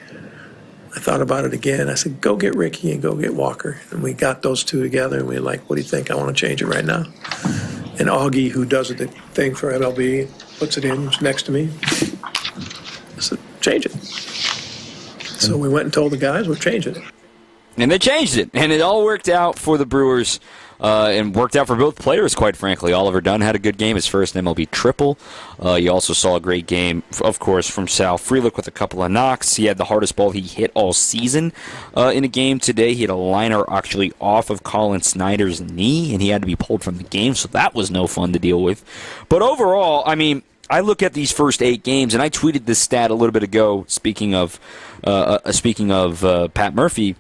I thought about it again. I said, "Go get Ricky and go get Walker." And we got those two together, and we were like, "What do you think? I want to change it right now." And Augie, who does the thing for MLB, puts it in next to me. I said, "Change it." So we went and told the guys we're changing it. And they changed it, and it all worked out for the Brewers, and worked out for both players, quite frankly. Oliver Dunn had a good game, his first MLB triple. You also saw a great game, of course, from Sal Frelick with a couple of knocks. He had the hardest ball he hit all season in a game today. He had a liner actually off of Colin Snyder's knee, and he had to be pulled from the game, so that was no fun to deal with. But overall, I mean, I look at these first 8 games, and I tweeted this stat a little bit ago, speaking of Pat Murphy,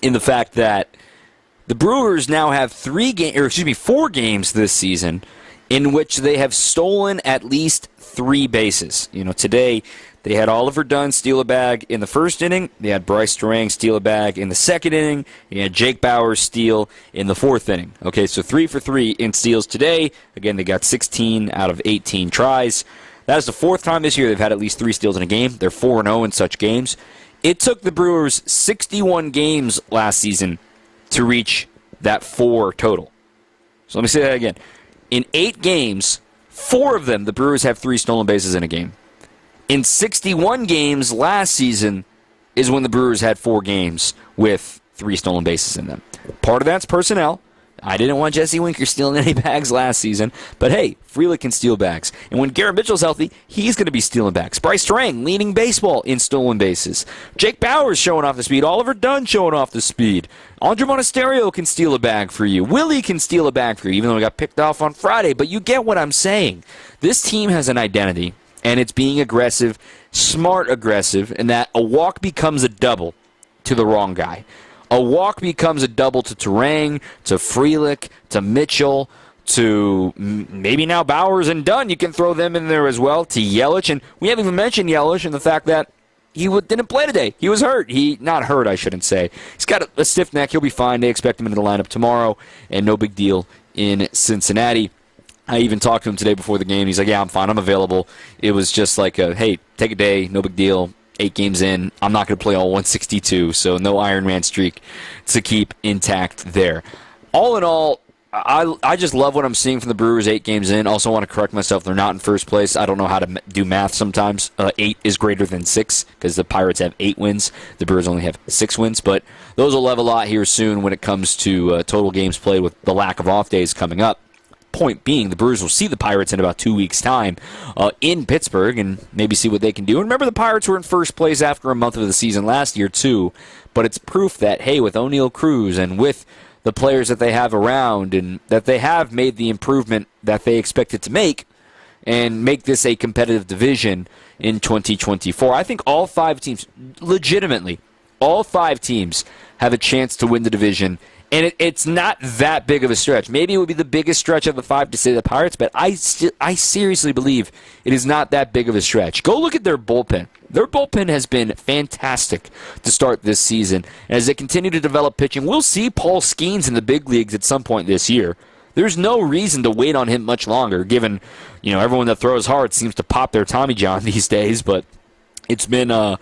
in the fact that the Brewers now have 4 games this season in which they have stolen at least 3 bases. Today they had Oliver Dunn steal a bag in the first inning. They had Bryce Strang steal a bag in the second inning. They had Jake Bauers steal in the 4th inning. Okay, so 3 for 3 in steals today. Again, they got 16 out of 18 tries. That is the 4th time this year they've had at least 3 steals in a game. They're 4-0 in such games. It took the Brewers 61 games last season to reach that 4 total. So let me say that again. In 8 games, 4 of them, the Brewers have 3 stolen bases in a game. In 61 games last season is when the Brewers had 4 games with 3 stolen bases in them. Part of that's personnel. I didn't want Jesse Winker stealing any bags last season, but hey, Frelick can steal bags. And when Garrett Mitchell's healthy, he's going to be stealing bags. Bryce Terang leading baseball in stolen bases. Jake Bauers showing off the speed. Oliver Dunn showing off the speed. Andre Monasterio can steal a bag for you. Willie can steal a bag for you, even though he got picked off on Friday. But you get what I'm saying. This team has an identity, and it's being aggressive, smart aggressive, and that a walk becomes a double to the wrong guy. A walk becomes a double to Terang, to Frelick, to Mitchell, to maybe now Bauers and Dunn. You can throw them in there as well, to Yelich. And we haven't even mentioned Yelich and the fact that he didn't play today. He was hurt. Not hurt, I shouldn't say. He's got a stiff neck. He'll be fine. They expect him in the lineup tomorrow, and no big deal in Cincinnati. I even talked to him today before the game. He's like, yeah, I'm fine. I'm available. It was just like, hey, take a day. No big deal. 8 games in. I'm not going to play all 162, so no Iron Man streak to keep intact there. All in all, I just love what I'm seeing from the Brewers 8 games in. Also want to correct myself. They're not in first place. I don't know how to do math sometimes. 8 is greater than 6 because the Pirates have 8 wins. The Brewers only have 6 wins. But those will level out here soon when it comes to total games played with the lack of off days coming up. Point being, the Brewers will see the Pirates in about 2 weeks' time in Pittsburgh and maybe see what they can do. And remember, the Pirates were in first place after a month of the season last year, too. But it's proof that, hey, with O'Neal Cruz and with the players that they have around and that they have made the improvement that they expected to make and make this a competitive division in 2024. I think all 5 teams, legitimately, all 5 teams have a chance to win the division. And it's not that big of a stretch. Maybe it would be the biggest stretch of the 5 to say the Pirates, but I seriously believe it is not that big of a stretch. Go look at their bullpen. Their bullpen has been fantastic to start this season. And as they continue to develop pitching, we'll see Paul Skeens in the big leagues at some point this year. There's no reason to wait on him much longer, given everyone that throws hard seems to pop their Tommy John these days, but it's been a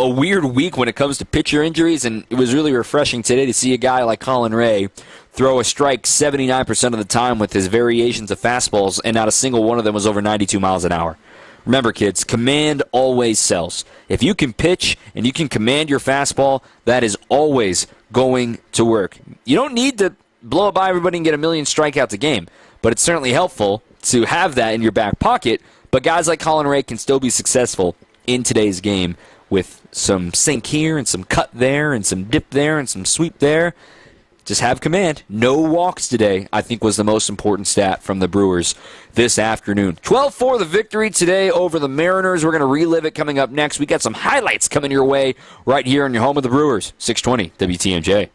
weird week when it comes to pitcher injuries, and it was really refreshing today to see a guy like Colin Ray throw a strike 79% of the time with his variations of fastballs, and not a single one of them was over 92 miles an hour. Remember, kids, command always sells. If you can pitch and you can command your fastball, that is always going to work. You don't need to blow it by everybody and get a million strikeouts a game, but it's certainly helpful to have that in your back pocket. But guys like Colin Ray can still be successful in today's game with some sink here and some cut there and some dip there and some sweep there. Just have command. No walks today, I think, was the most important stat from the Brewers this afternoon. 12-4 the victory today over the Mariners. We're going to relive it coming up next. We got some highlights coming your way right here in your home of the Brewers. 620 WTMJ.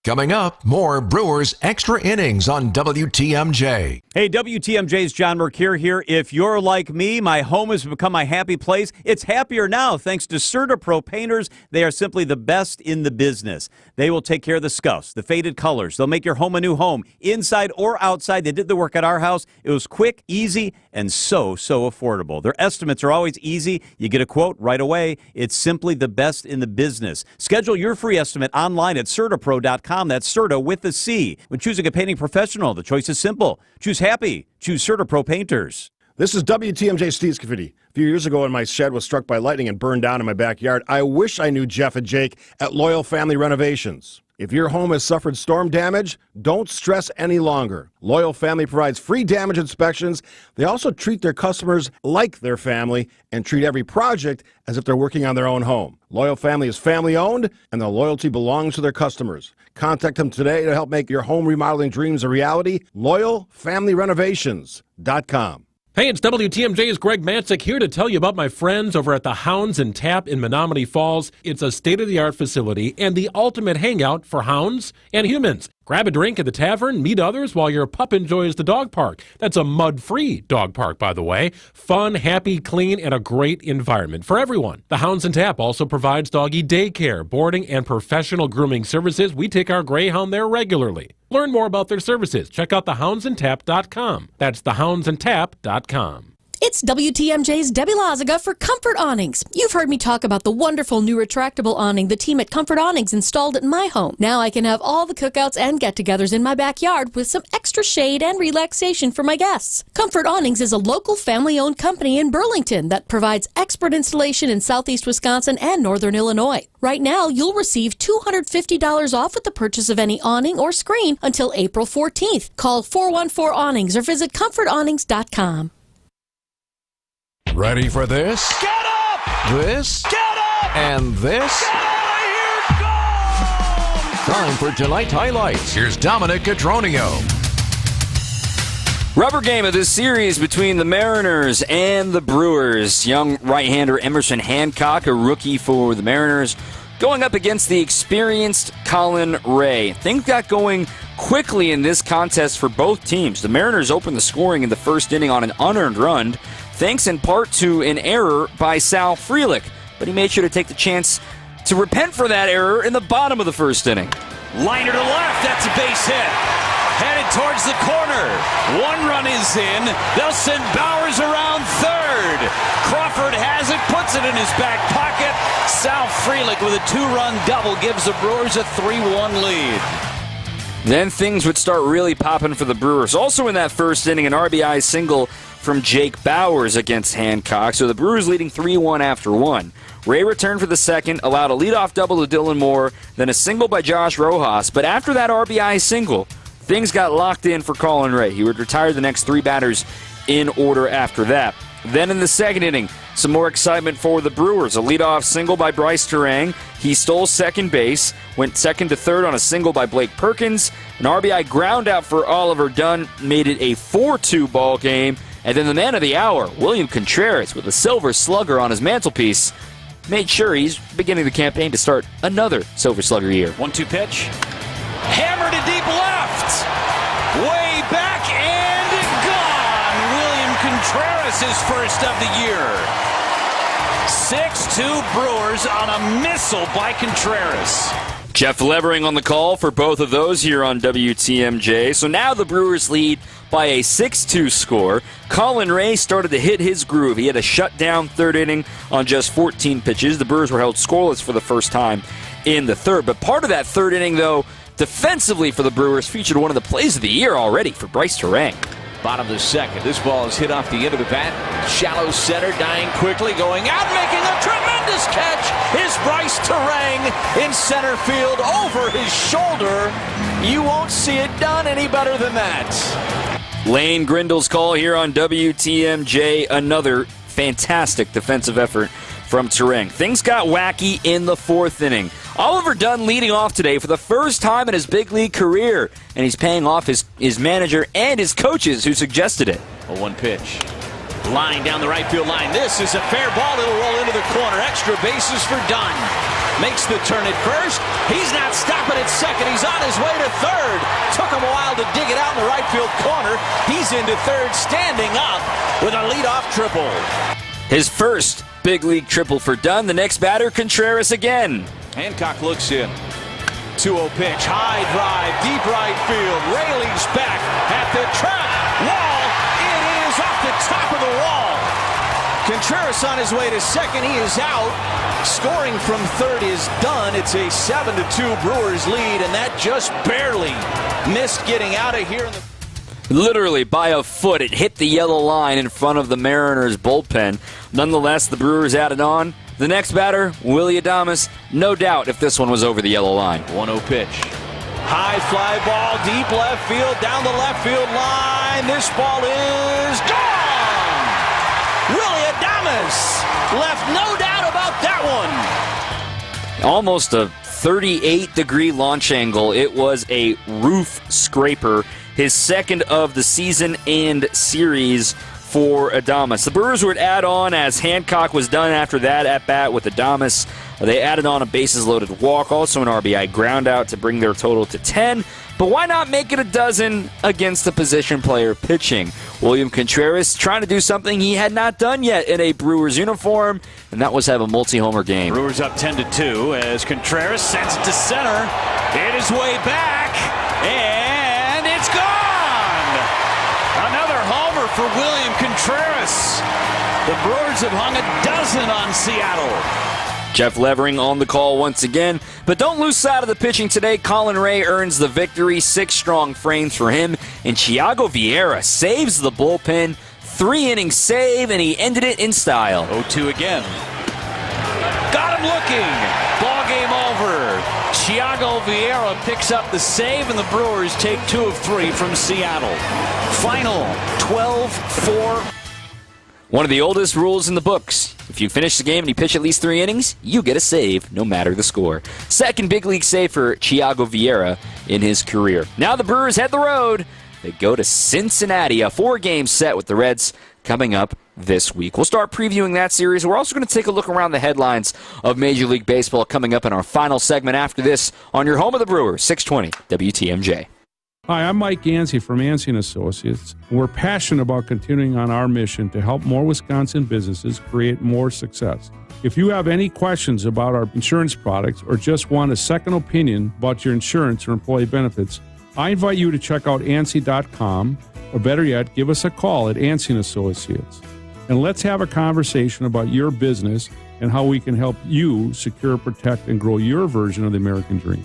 Coming up, more Brewers Extra Innings on WTMJ. Hey, WTMJ's John Mercure here. If you're like me, my home has become my happy place. It's happier now thanks to CertaPro Painters. They are simply the best in the business. They will take care of the scuffs, the faded colors. They'll make your home a new home, inside or outside. They did the work at our house. It was quick, easy, and so affordable. Their estimates are always easy. You get a quote right away. It's simply the best in the business. Schedule your free estimate online at CertaPro.com. That's Certa with a C. When choosing a painting professional, the choice is simple. Choose happy. Choose CertaPro Painters. This is WTMJ Steve Scafidi. A few years ago when my shed was struck by lightning and burned down in my backyard, I wish I knew Jeff and Jake at Loyal Family Renovations. If your home has suffered storm damage, don't stress any longer. Loyal Family provides free damage inspections. They also treat their customers like their family and treat every project as if they're working on their own home. Loyal Family is family-owned, and the loyalty belongs to their customers. Contact them today to help make your home remodeling dreams a reality. LoyalFamilyRenovations.com. Hey, it's WTMJ's Greg Matzik here to tell you about my friends over at the Hounds and Tap in Menominee Falls. It's a state-of-the-art facility and the ultimate hangout for hounds and humans. Grab a drink at the tavern, meet others while your pup enjoys the dog park. That's a mud-free dog park, by the way. Fun, happy, clean, and a great environment for everyone. The Hounds and Tap also provides doggy daycare, boarding, and professional grooming services. We take our Greyhound there regularly. Learn more about their services. Check out thehoundsandtap.com. That's thehoundsandtap.com. It's WTMJ's Debbie Lazaga for Comfort Awnings. You've heard me talk about the wonderful new retractable awning the team at Comfort Awnings installed at my home. Now I can have all the cookouts and get-togethers in my backyard with some extra extra shade and relaxation for my guests. Comfort Awnings is a local family-owned company in Burlington that provides expert installation in southeast Wisconsin and northern Illinois. Right now, you'll receive $250 off with the purchase of any awning or screen until April 14th. Call 414-AWNINGS or visit comfortawnings.com. Ready for this? Get up! This? Get up! And this? Get out of here! Go! Time for tonight's highlights. Here's Dominic Cotroneo. Rubber game of this series between the Mariners and the Brewers. Young right-hander Emerson Hancock, a rookie for the Mariners, going up against the experienced Colin Ray. Things got going quickly in this contest for both teams. The Mariners opened the scoring in the first inning on an unearned run, thanks in part to an error by Sal Frelick, but he made sure to take the chance to repent for that error in the bottom of the first inning. Liner to left, that's a base hit. Headed towards the corner. One run is in. They'll send Bowers around third. Crawford has it, puts it in his back pocket. Sal Frelick with a 2-run double gives the Brewers a 3-1 lead. Then things would start really popping for the Brewers. Also in that first inning, an RBI single from Jake Bowers against Hancock. So the Brewers leading 3-1 after one. Ray returned for the second, allowed a leadoff double to Dylan Moore, then a single by Josh Rojas. But after that RBI single, things got locked in for Colin Ray. He would retire the next three batters in order after that. Then in the second inning, some more excitement for the Brewers. A leadoff single by Bryce Terang. He stole second base, went second to third on a single by Blake Perkins. An RBI ground out for Oliver Dunn made it a 4-2 ball game. And then the man of the hour, William Contreras, with a silver slugger on his mantelpiece, made sure he's beginning the campaign to start another silver slugger year. 1-2 pitch. Hammer to deep left. Way back and gone. William Contreras is first of the year. 6-2 Brewers on a missile by Contreras. Jeff Levering on the call for both of those here on WTMJ. So now the Brewers lead by a 6-2 score. Colin Ray started to hit his groove. He had a shutdown third inning on just 14 pitches. The Brewers were held scoreless for the first time in the third. But part of that third inning, though, defensively for the Brewers, featured one of the plays of the year already for Bryce Terang. Bottom of the second. This ball is hit off the end of the bat. Shallow center, dying quickly, going out, making a tremendous catch is Bryce Terang in center field over his shoulder. You won't see it done any better than that. Lane Grindle's call here on WTMJ. Another fantastic defensive effort from Terang. Things got wacky in the fourth inning. Oliver Dunn leading off today for the first time in his big league career, and he's paying off his manager and his coaches who suggested it. A 1 pitch. Line down the right field line. This is a fair ball. It'll roll into the corner. Extra bases for Dunn. Makes the turn at first. He's not stopping at second. He's on his way to third. Took him a while to dig it out in the right field corner. He's into third, standing up with a leadoff triple. His first big league triple for Dunn. The next batter, Contreras again. Hancock looks in. 2-0 pitch. High drive. Deep right field. Railings back at the track wall. It is off the top of the wall. Contreras on his way to second. He is out. Scoring from third is done. It's a 7-2 Brewers lead, and that just barely missed getting out of here. Literally by a foot, it hit the yellow line in front of the Mariners' bullpen. Nonetheless, the Brewers added on. The next batter, Willie Adames, no doubt if this one was over the yellow line. 1-0 pitch. High fly ball, deep left field, down the left field line. This ball is gone! Willie Adames left no doubt about that one. Almost a 38-degree launch angle. It was a roof scraper. His second of the season and series for Adames. The Brewers would add on as Hancock was done after that at bat with Adames. They added on a bases-loaded walk, also an RBI ground out to bring their total to 10. But why not make it a dozen against the position player pitching? William Contreras trying to do something he had not done yet in a Brewers uniform, and that was have a multi-homer game. Brewers up 10-2 as Contreras sends it to center. It is way back, and it's gone! Another homer for William Contreras. The Brewers have hung a dozen on Seattle. Jeff Levering on the call once again. But don't lose sight of the pitching today. Colin Ray earns the victory. 6 strong frames for him. And Thiago Vieira saves the bullpen. 3-inning save, and he ended it in style. 0-2 again. Got him looking. Ball game over. Thiago Vieira picks up the save, and the Brewers take 2 of 3 from Seattle. Final 12-4. One of the oldest rules in the books. If you finish the game and you pitch at least 3 innings, you get a save, no matter the score. Second big league save for Thiago Vieira in his career. Now the Brewers head the road. They go to Cincinnati, a 4-game set with the Reds coming up this week. We'll start previewing that series. We're also going to take a look around the headlines of Major League Baseball coming up in our final segment after this on your home of the Brewers, 620 WTMJ. Hi, I'm Mike Yancey from Yancey & Associates. We're passionate about continuing on our mission to help more Wisconsin businesses create more success. If you have any questions about our insurance products or just want a second opinion about your insurance or employee benefits, I invite you to check out ANSI.com, or better yet, give us a call at Yancey & Associates. And let's have a conversation about your business and how we can help you secure, protect, and grow your version of the American dream.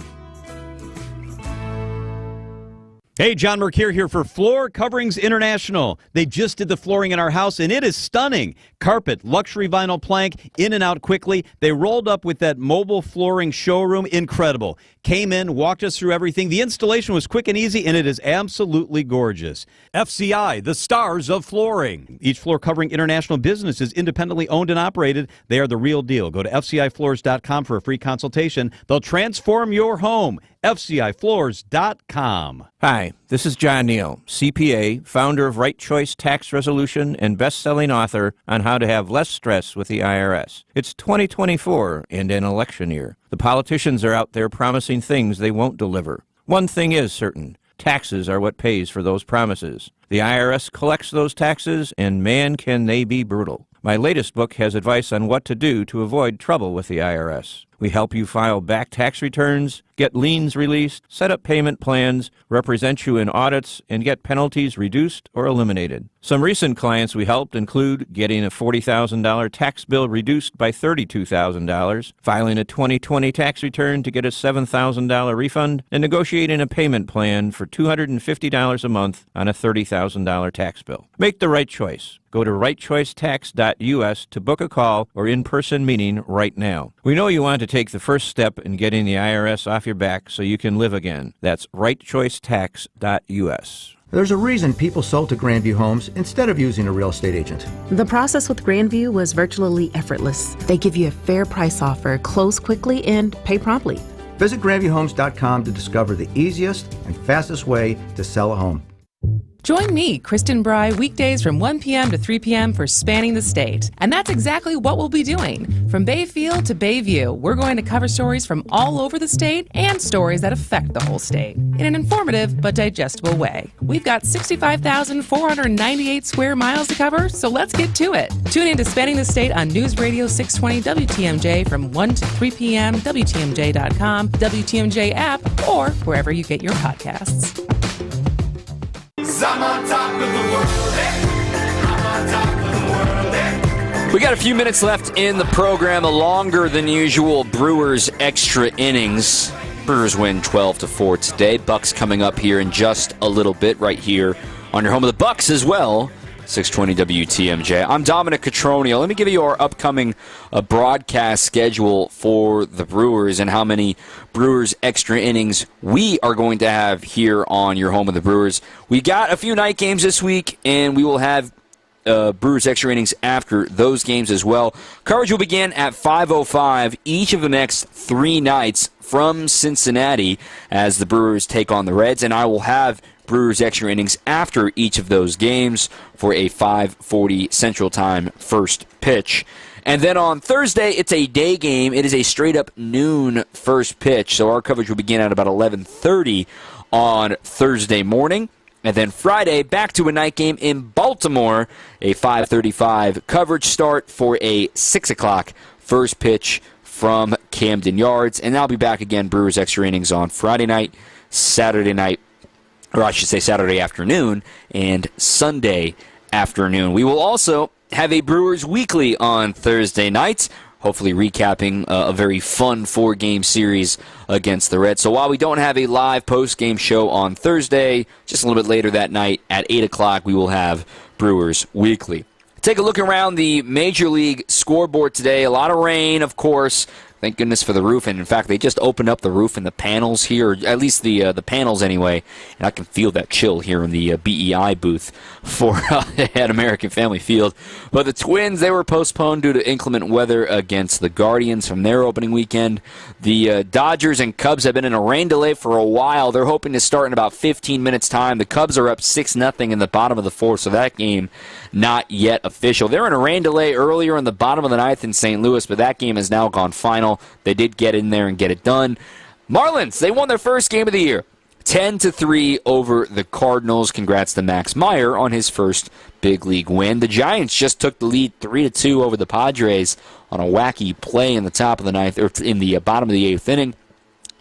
Hey, John Mercure here for Floor Coverings International. They just did the flooring in our house, and it is stunning. Carpet, luxury vinyl plank, in and out quickly. They rolled up with that mobile flooring showroom. Incredible. Came in, walked us through everything. The installation was quick and easy, and it is absolutely gorgeous. FCI, the stars of flooring. Each Floor Covering International business is independently owned and operated. They are the real deal. Go to FCIFloors.com for a free consultation. They'll transform your home. FCIFloors.com. Hi, this is John Neal, CPA, founder of Right Choice Tax Resolution and best-selling author on how to have less stress with the IRS. It's 2024 and an election year. The politicians are out there promising things they won't deliver. One thing is certain. Taxes are what pays for those promises. The IRS collects those taxes, and man, can they be brutal. My latest book has advice on what to do to avoid trouble with the IRS. We help you file back tax returns, get liens released, set up payment plans, represent you in audits, and get penalties reduced or eliminated. Some recent clients we helped include getting a $40,000 tax bill reduced by $32,000, filing a 2020 tax return to get a $7,000 refund, and negotiating a payment plan for $250 a month on a $30,000 tax bill. Make the right choice. Go to rightchoicetax.us to book a call or in-person meeting right now. We know you want to take the first step in getting the IRS off your back so you can live again. That's rightchoicetax.us. There's a reason people sold to Grandview Homes instead of using a real estate agent. The process with Grandview was virtually effortless. They give you a fair price offer, close quickly, and pay promptly. Visit GrandviewHomes.com to discover the easiest and fastest way to sell a home. Join me, Kristen Bry, weekdays from 1 p.m. to 3 p.m. for Spanning the State. And that's exactly what we'll be doing. From Bayfield to Bayview, we're going to cover stories from all over the state and stories that affect the whole state in an informative but digestible way. We've got 65,498 square miles to cover, so let's get to it. Tune in to Spanning the State on News Radio 620 WTMJ from 1 to 3 p.m., WTMJ.com, WTMJ app, or wherever you get your podcasts. I'm on top of the world, I'm on top of the world, We got a few minutes left in the program, a longer than usual Brewers extra innings. Brewers win 12-4 today. Bucks coming up here in just a little bit right here on your home of the Bucks as well. 620 WTMJ. I'm Dominic Cotroneo. Let me give you our upcoming broadcast schedule for the Brewers and how many Brewers extra innings we are going to have here on your home of the Brewers. We got a few night games this week, and we will have Brewers extra innings after those games as well. Coverage will begin at 5:05 each of the next 3 nights from Cincinnati as the Brewers take on the Reds, and I will have Brewers extra innings after each of those games for a 5:40 Central Time first pitch. And then on Thursday, it's a day game. It is a straight-up noon first pitch, so our coverage will begin at about 11:30 on Thursday morning. And then Friday, back to a night game in Baltimore, a 5:35 coverage start for a 6 o'clock first pitch from Camden Yards. And I'll be back again, Brewers extra innings on Friday night, Saturday night, or I should say Saturday afternoon, and Sunday afternoon. We will also have a Brewers Weekly on Thursday nights. hopefully recapping a very fun 4-game series against the Reds. So while we don't have a live post-game show on Thursday, just a little bit later that night at 8 o'clock, we will have Brewers Weekly. Take a look around the Major League scoreboard today. A lot of rain, of course. Thank goodness for the roof. And, in fact, they just opened up the roof and the panels here, or at least the panels anyway. And I can feel that chill here in the BEI booth for at American Family Field. But the Twins, they were postponed due to inclement weather against the Guardians from their opening weekend. The Dodgers and Cubs have been in a rain delay for a while. They're hoping to start in about 15 minutes' time. The Cubs are up 6-0 in the bottom of the fourth, so that game not yet official. They're in a rain delay earlier in the bottom of the ninth in St. Louis, but that game has now gone final. They did get in there and get it done. Marlins, they won their first game of the year, 10-3 over the Cardinals. Congrats to Max Meyer on his first big league win. The Giants just took the lead 3-2 over the Padres on a wacky play in the top of the ninth, or in the bottom of the eighth inning.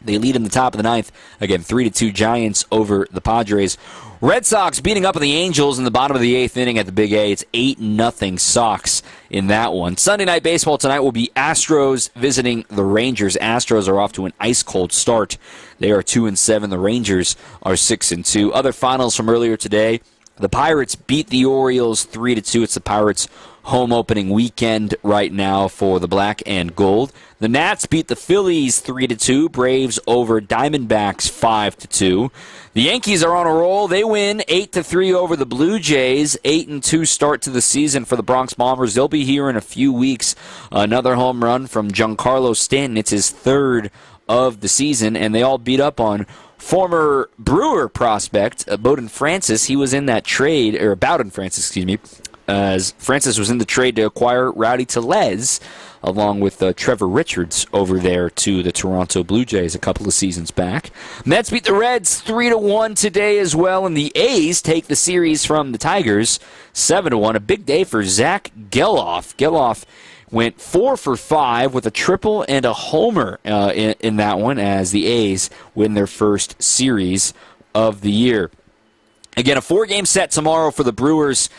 They lead in the top of the ninth. Again, 3-2 Giants over the Padres. Red Sox beating up on the Angels in the bottom of the eighth inning at the Big A. It's 8-0 Sox in that one. Sunday Night Baseball tonight will be Astros visiting the Rangers. Astros are off to an ice-cold start. They are 2-7. The Rangers are 6-2. Other finals from earlier today. The Pirates beat the Orioles 3-2. It's the Pirates' home opening weekend right now for the black and gold. The Nats beat the Phillies 3-2. Braves over Diamondbacks 5-2. The Yankees are on a roll. They win 8-3 over the Blue Jays. 8-2 start to the season for the Bronx Bombers. They'll be here in a few weeks. Another home run from Giancarlo Stanton. It's his third of the season, and they all beat up on former Brewer prospect Bowden Francis. He was in that trade, or Bowden Francis, excuse me, as Francis was in the trade to acquire Rowdy Tellez, along with Trevor Richards over there to the Toronto Blue Jays a couple of seasons back. Mets beat the Reds 3-1 today as well, and the A's take the series from the Tigers 7-1. A big day for Zach Geloff. Geloff went 4 for 5 with a triple and a homer in that one as the A's win their first series of the year. Again, a 4-game set tomorrow for the Brewers,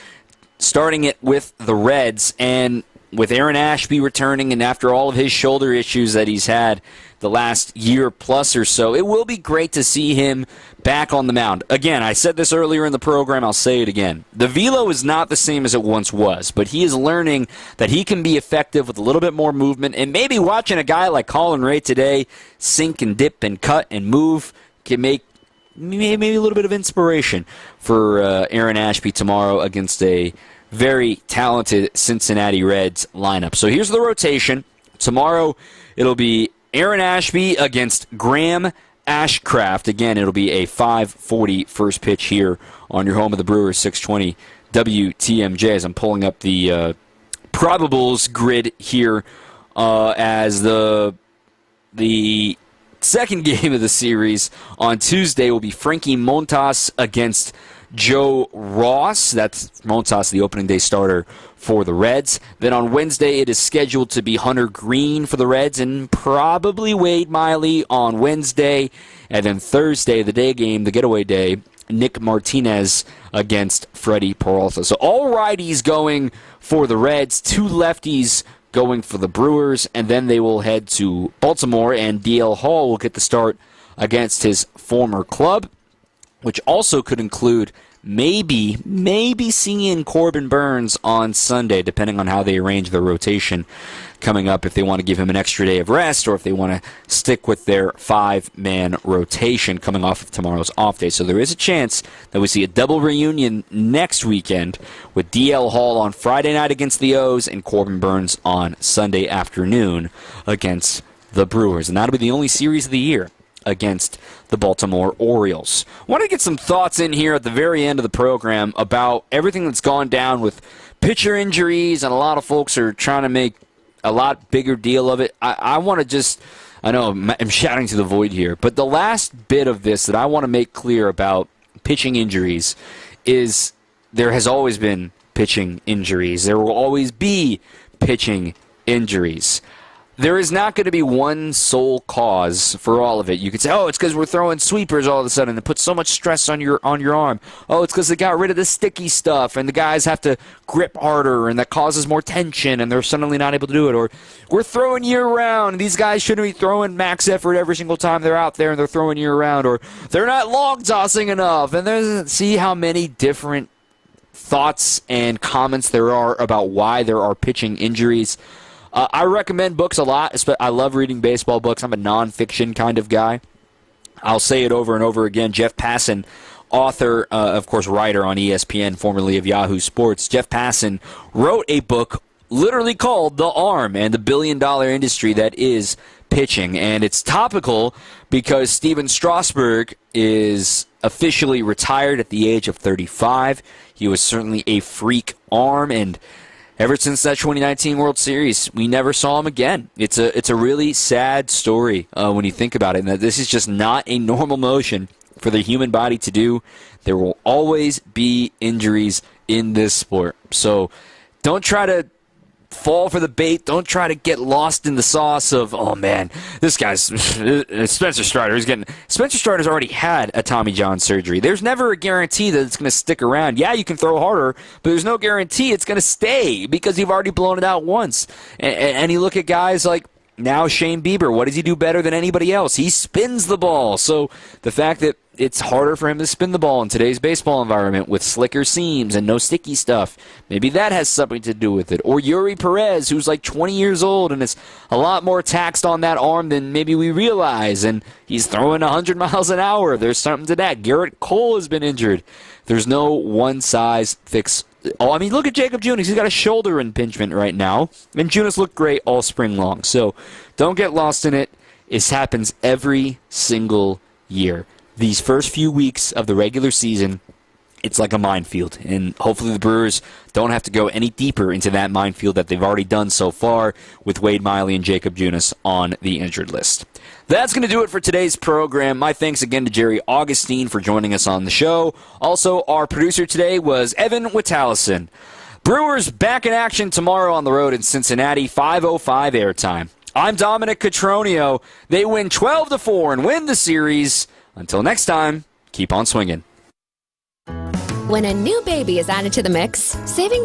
starting it with the Reds, and with Aaron Ashby returning and after all of his shoulder issues that he's had the last year plus or so, it will be great to see him back on the mound. Again, I said this earlier in the program, I'll say it again. The velo is not the same as it once was, but he is learning that he can be effective with a little bit more movement, and maybe watching a guy like Colin Ray today sink and dip and cut and move can make maybe a little bit of inspiration for Aaron Ashby tomorrow against a very talented Cincinnati Reds lineup. So here's the rotation. Tomorrow it'll be Aaron Ashby against Graham Ashcraft. Again, it'll be a 5:40 first pitch here on your home of the Brewers, 620 WTMJ, as I'm pulling up the probables grid here as the second game of the series on Tuesday will be Frankie Montas against Joe Ross. That's Montas, the opening day starter for the Reds. Then on Wednesday, it is scheduled to be Hunter Green for the Reds and probably Wade Miley on Wednesday. And then Thursday, the day game, the getaway day, Nick Martinez against Freddie Peralta. So all righties going for the Reds, 2 lefties going for the Brewers, and then they will head to Baltimore, and DL Hall will get the start against his former club, which also could include maybe seeing Corbin Burns on Sunday, depending on how they arrange their rotation coming up, if they want to give him an extra day of rest or if they want to stick with their 5-man rotation coming off of tomorrow's off day. So there is a chance that we see a double reunion next weekend with DL Hall on Friday night against the O's and Corbin Burns on Sunday afternoon against the Brewers. And that'll be the only series of the year against the Baltimore Orioles. I want to get some thoughts in here at the very end of the program about everything that's gone down with pitcher injuries, and a lot of folks are trying to make a lot bigger deal of it. I want to just, I know I'm shouting to the void here, but the last bit of this that I want to make clear about pitching injuries is there has always been pitching injuries. There will always be pitching injuries. there is not going to be one sole cause for all of it. You could say, oh, it's because we're throwing sweepers all of a sudden and it puts so much stress on your arm. Oh, it's because they got rid of the sticky stuff and the guys have to grip harder and that causes more tension and they're suddenly not able to do it. Or we're throwing year-round and these guys shouldn't be throwing max effort every single time they're out there and they're throwing year-round. Or they're not long tossing enough. And see how many different thoughts and comments there are about why there are pitching injuries. I recommend books a lot. I love reading baseball books. I'm a nonfiction kind of guy. I'll say it over and over again. Jeff Passan, author, of course, writer on ESPN, formerly of Yahoo Sports. Jeff Passan wrote a book literally called The Arm and the billion-dollar industry that is pitching. And it's topical because Steven Strasburg is officially retired at the age of 35. He was certainly a freak arm, and ever since that 2019 World Series, we never saw him again. It's a really sad story when you think about it, and that this is just not a normal motion for the human body to do. There will always be injuries in this sport. So don't try to fall for the bait. Don't try to get lost in the sauce of, oh man, this guy's Spencer Strider. Spencer Strider's already had a Tommy John surgery. There's never a guarantee that it's going to stick around. Yeah, you can throw harder, but there's no guarantee it's going to stay because you've already blown it out once. And you look at guys like now Shane Bieber. What does he do better than anybody else? He spins the ball. So the fact that it's harder for him to spin the ball in today's baseball environment with slicker seams and no sticky stuff, maybe that has something to do with it. Or Yuri Perez, who's like 20 years old and is a lot more taxed on that arm than maybe we realize, and he's throwing 100 miles an hour. There's something to that. Garrett Cole has been injured. There's no one-size-fits-all. I mean, look at Jacob Junis. He's got a shoulder impingement right now, and Junis looked great all spring long. So don't get lost in it. It happens every single year. These first few weeks of the regular season, it's like a minefield, and hopefully the Brewers don't have to go any deeper into that minefield that they've already done so far with Wade Miley and Jacob Junis on the injured list. That's going to do it for today's program. My thanks again to Jerry Augustine for joining us on the show. Also, our producer today was Evan Witalison. Brewers back in action tomorrow on the road in Cincinnati, 5:05 airtime. I'm Dominic Cotroneo. They win 12-4 and win the series. Until next time, keep on swinging. When a new baby is added to the mix, saving money